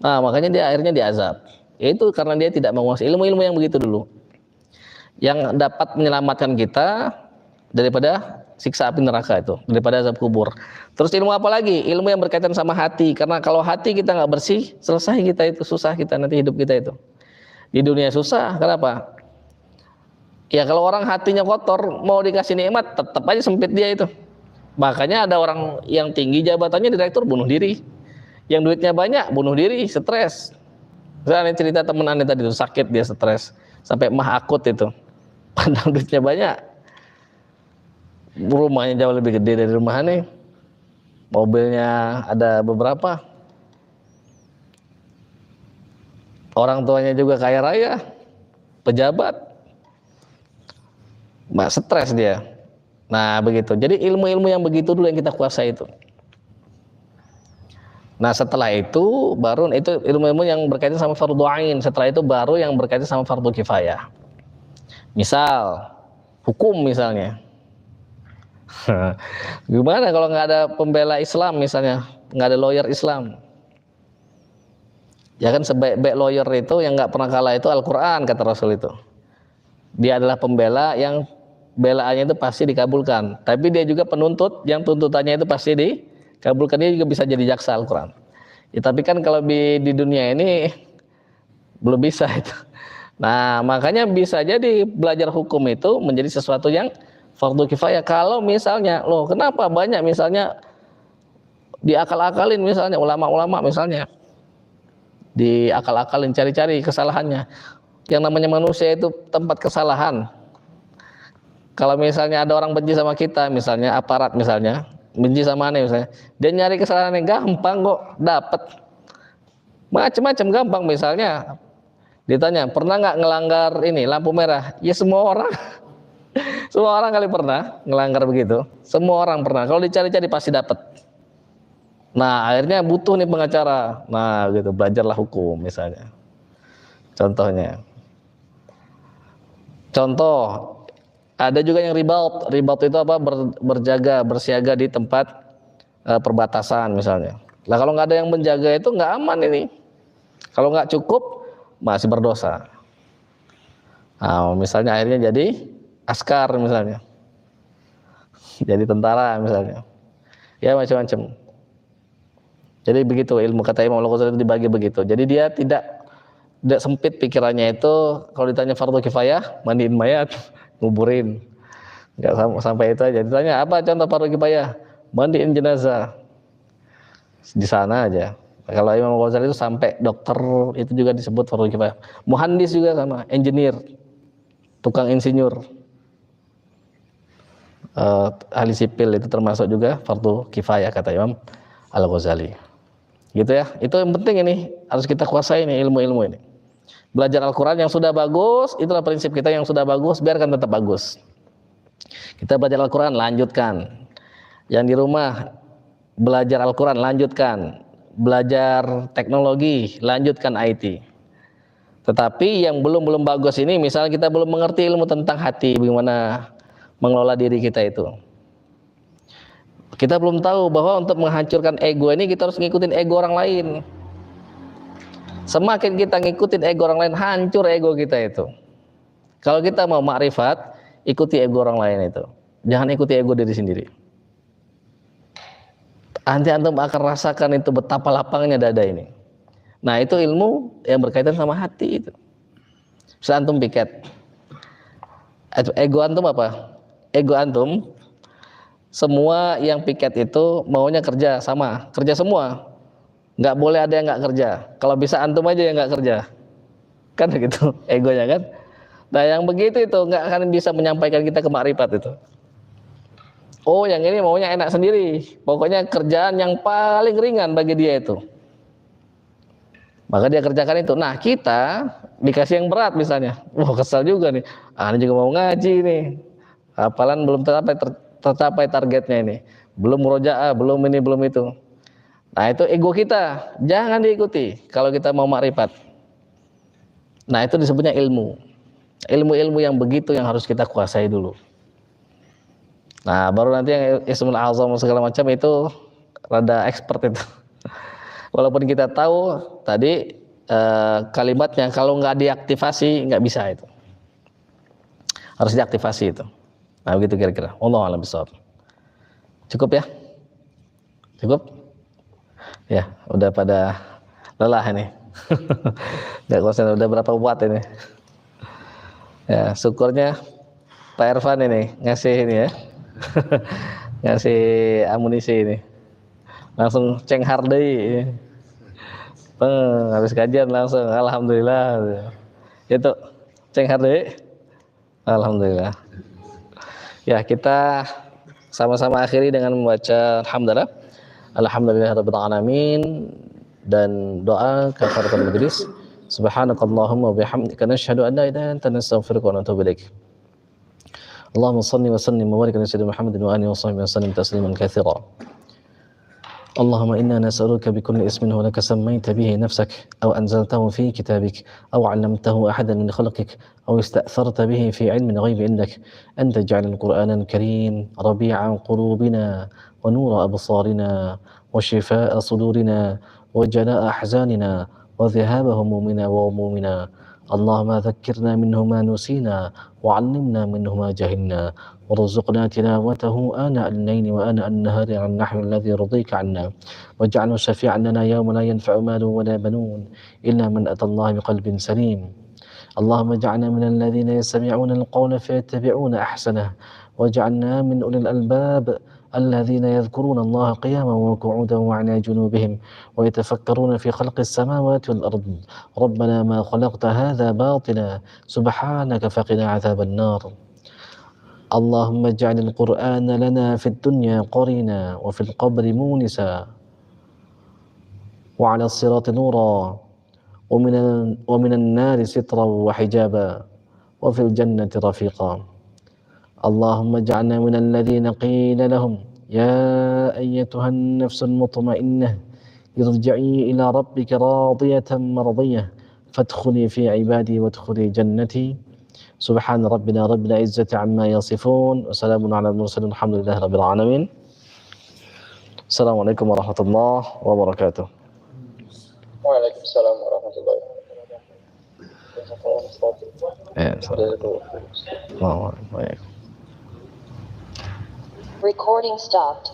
S1: Nah, makanya dia akhirnya diazab. Itu karena dia tidak menguasai ilmu-ilmu yang begitu dulu, yang dapat menyelamatkan kita daripada siksa api neraka itu, daripada azab kubur. Terus ilmu apa lagi? Ilmu yang berkaitan sama hati. Karena kalau hati kita nggak bersih, selesai kita itu, susah kita nanti hidup kita itu. Di dunia susah. Kenapa? Ya kalau orang hatinya kotor, mau dikasih nikmat tetap aja sempit dia itu. Makanya ada orang yang tinggi jabatannya direktur bunuh diri, yang duitnya banyak bunuh diri, stres. Saya cerita temen aneh tadi itu, sakit dia, stres sampai mah akut itu. Padahal duitnya banyak, rumahnya jauh lebih gede dari rumah aneh, mobilnya ada beberapa, orang tuanya juga kaya raya, pejabat, stres dia. Nah begitu. Jadi ilmu-ilmu yang begitu dulu yang kita kuasai itu. Nah setelah itu baru itu ilmu-ilmu yang berkaitan sama fardhu ain. Setelah itu baru yang berkaitan sama fardhu kifayah. Misal hukum misalnya. Gimana kalau nggak ada pembela Islam misalnya, nggak ada lawyer Islam? Ya kan sebaik-baik lawyer itu yang nggak pernah kalah itu Al-Quran, kata Rasul itu. Dia adalah pembela yang belaannya itu pasti dikabulkan. Tapi dia juga penuntut yang tuntutannya itu pasti dikabulkan. Dia juga bisa jadi jaksa Al-Quran. Ya, tapi kan kalau di dunia ini belum bisa itu. Nah makanya bisa jadi belajar hukum itu menjadi sesuatu yang fardu kifayah. Kalau misalnya, loh kenapa banyak misalnya diakal-akalin misalnya ulama-ulama misalnya, diakal-akalin, cari-cari kesalahannya. Yang namanya manusia itu tempat kesalahan. Kalau misalnya ada orang benci sama kita, misalnya aparat misalnya, benci sama aneh misalnya, dia nyari kesalahannya gampang kok, dapat. Macam-macam gampang. Misalnya ditanya, pernah nggak ngelanggar ini lampu merah? Ya semua orang. Semua orang kali pernah ngelanggar begitu. Semua orang pernah. Kalau dicari-cari pasti dapat. Nah akhirnya butuh nih pengacara. Nah gitu, belajarlah hukum misalnya. Contohnya. Contoh, ada juga yang ribaut. Ribaut itu apa? Berjaga, bersiaga di tempat perbatasan misalnya. Lah kalau nggak ada yang menjaga itu nggak aman ini. Kalau nggak cukup masih berdosa. Nah, misalnya akhirnya jadi askar misalnya, jadi tentara misalnya, ya macam-macam. Jadi begitu ilmu, kata Imam Al-Ghazali itu dibagi begitu. Jadi dia tidak sempit pikirannya itu. Kalau ditanya fardu kifayah, mandiin mayat, nguburin, nggak sampai itu aja. Ditanya apa contoh fardu kifayah, mandiin jenazah, di sana aja. Kalau Imam Al-Ghazali itu sampai dokter itu juga disebut fardu kifayah. Muhandis juga sama, engineer, tukang insinyur, ahli sipil itu termasuk juga fardu kifayah kata Imam Al-Ghazali. Gitu ya. Itu yang penting ini, harus kita kuasai ini ilmu-ilmu ini. Belajar Al-Quran yang sudah bagus, itulah prinsip kita, yang sudah bagus biarkan tetap bagus. Kita belajar Al-Quran, lanjutkan. Yang di rumah belajar Al-Quran, lanjutkan. Belajar teknologi, lanjutkan IT. Tetapi yang belum bagus ini, misalnya kita belum mengerti ilmu tentang hati, bagaimana mengelola diri kita itu. Kita belum tahu bahwa untuk menghancurkan ego ini kita harus ngikutin ego orang lain. Semakin kita ngikutin ego orang lain, hancur ego kita itu. Kalau kita mau makrifat, ikuti ego orang lain itu. Jangan ikuti ego diri sendiri. Nanti antum akan rasakan itu betapa lapangnya dada ini. Nah itu ilmu yang berkaitan sama hati itu. Bisa antum piket. Ego antum apa? Ego antum, semua yang piket itu maunya kerja sama, kerja semua. Nggak boleh ada yang nggak kerja. Kalau bisa antum aja yang nggak kerja. Kan begitu egonya kan. Nah yang begitu itu nggak akan bisa menyampaikan kita ke makrifat itu. Oh yang ini maunya enak sendiri. Pokoknya kerjaan yang paling ringan bagi dia itu. Maka dia kerjakan itu. Nah kita dikasih yang berat misalnya. Wah kesal juga nih. Ini juga mau ngaji nih. Hafalan belum tercapai targetnya ini. Belum murojaah, belum ini, belum itu. Nah itu ego kita. Jangan diikuti kalau kita mau makrifat. Nah itu disebutnya ilmu. Ilmu-ilmu yang begitu yang harus kita kuasai dulu. Nah, baru nanti yang Ismul Azam segala macam itu rada expert itu. Walaupun kita tahu tadi kalimatnya kalau nggak diaktifasi nggak bisa itu. Harus diaktifasi itu. Nah, begitu kira-kira. Wallahu a'lam bishawab. Cukup ya? Cukup? Ya, udah pada lelah ini. Nggak konsen, udah berapa watt ini? Ya, syukurnya Pak Irfan ini ngasih ini ya. Ngasih amunisi ini. Langsung ceng hardai. Habis kajian langsung alhamdulillah. Itu ceng hardai. Alhamdulillah. Ya, kita sama-sama akhiri dengan membaca alhamdulillah. Alhamdulillahirabbil alamin dan doa kafaratul majlis. Subhanakallahumma wa bihamdika nasyhadu an la ilaha illa anta nastaghfiruka wa natubu ilaik. Allahumma shalli wa sallim wa barik ala sayyidina Muhammadin wa alihi wa sahbihi wa sallim tasliman katsira. اللهم إنا نسألك بكل اسم هو لك سميت به نفسك أو أنزلته في كتابك أو علمته أحدا من خلقك أو استأثرت به في علم الغيب عندك أن تجعل القرآن الكريم ربيع قلوبنا ونور أبصارنا وشفاء صدورنا وجلاء أحزاننا وذهاب همومنا وغمومنا. اللهم ذكرنا منه ما نسينا وعلمنا منه ما جهلنا وارزقنا تلاوته آناء الليل وآناء النهار على النحو الذي يرضيك عنا واجعله شفيعا لنا يوم لا ينفع مال ولا بنون إلا من أتى الله بقلب سليم. اللهم اجعلنا من الذين يستمعون القول فيتبعون أحسنه واجعلنا من أولي الألباب الذين يذكرون الله قياما وقعودا وعلى جنوبهم ويتفكرون في خلق السماوات والأرض ربنا ما خلقت هذا باطلا سبحانك فقنا عذاب النار. اللهم اجعل القرآن لنا في الدنيا قرينا وفي القبر مونسا وعلى الصراط نورا ومن النار سترا وحجابا وفي الجنة رفيقا. اللهم اجعلنا من الذين قيل لهم يا أيتها النفس المطمئنة ارجعي إلى ربك راضية مرضية فادخلي في عبادي وادخلي جنتي. سبحان ربنا رب العزة عما يصفون وسلام على المرسلين الحمد لله رب العالمين. السلام عليكم ورحمة الله وبركاته.
S2: وعليكم السلام ورحمة الله وبركاته.
S1: الله.
S4: Recording stopped.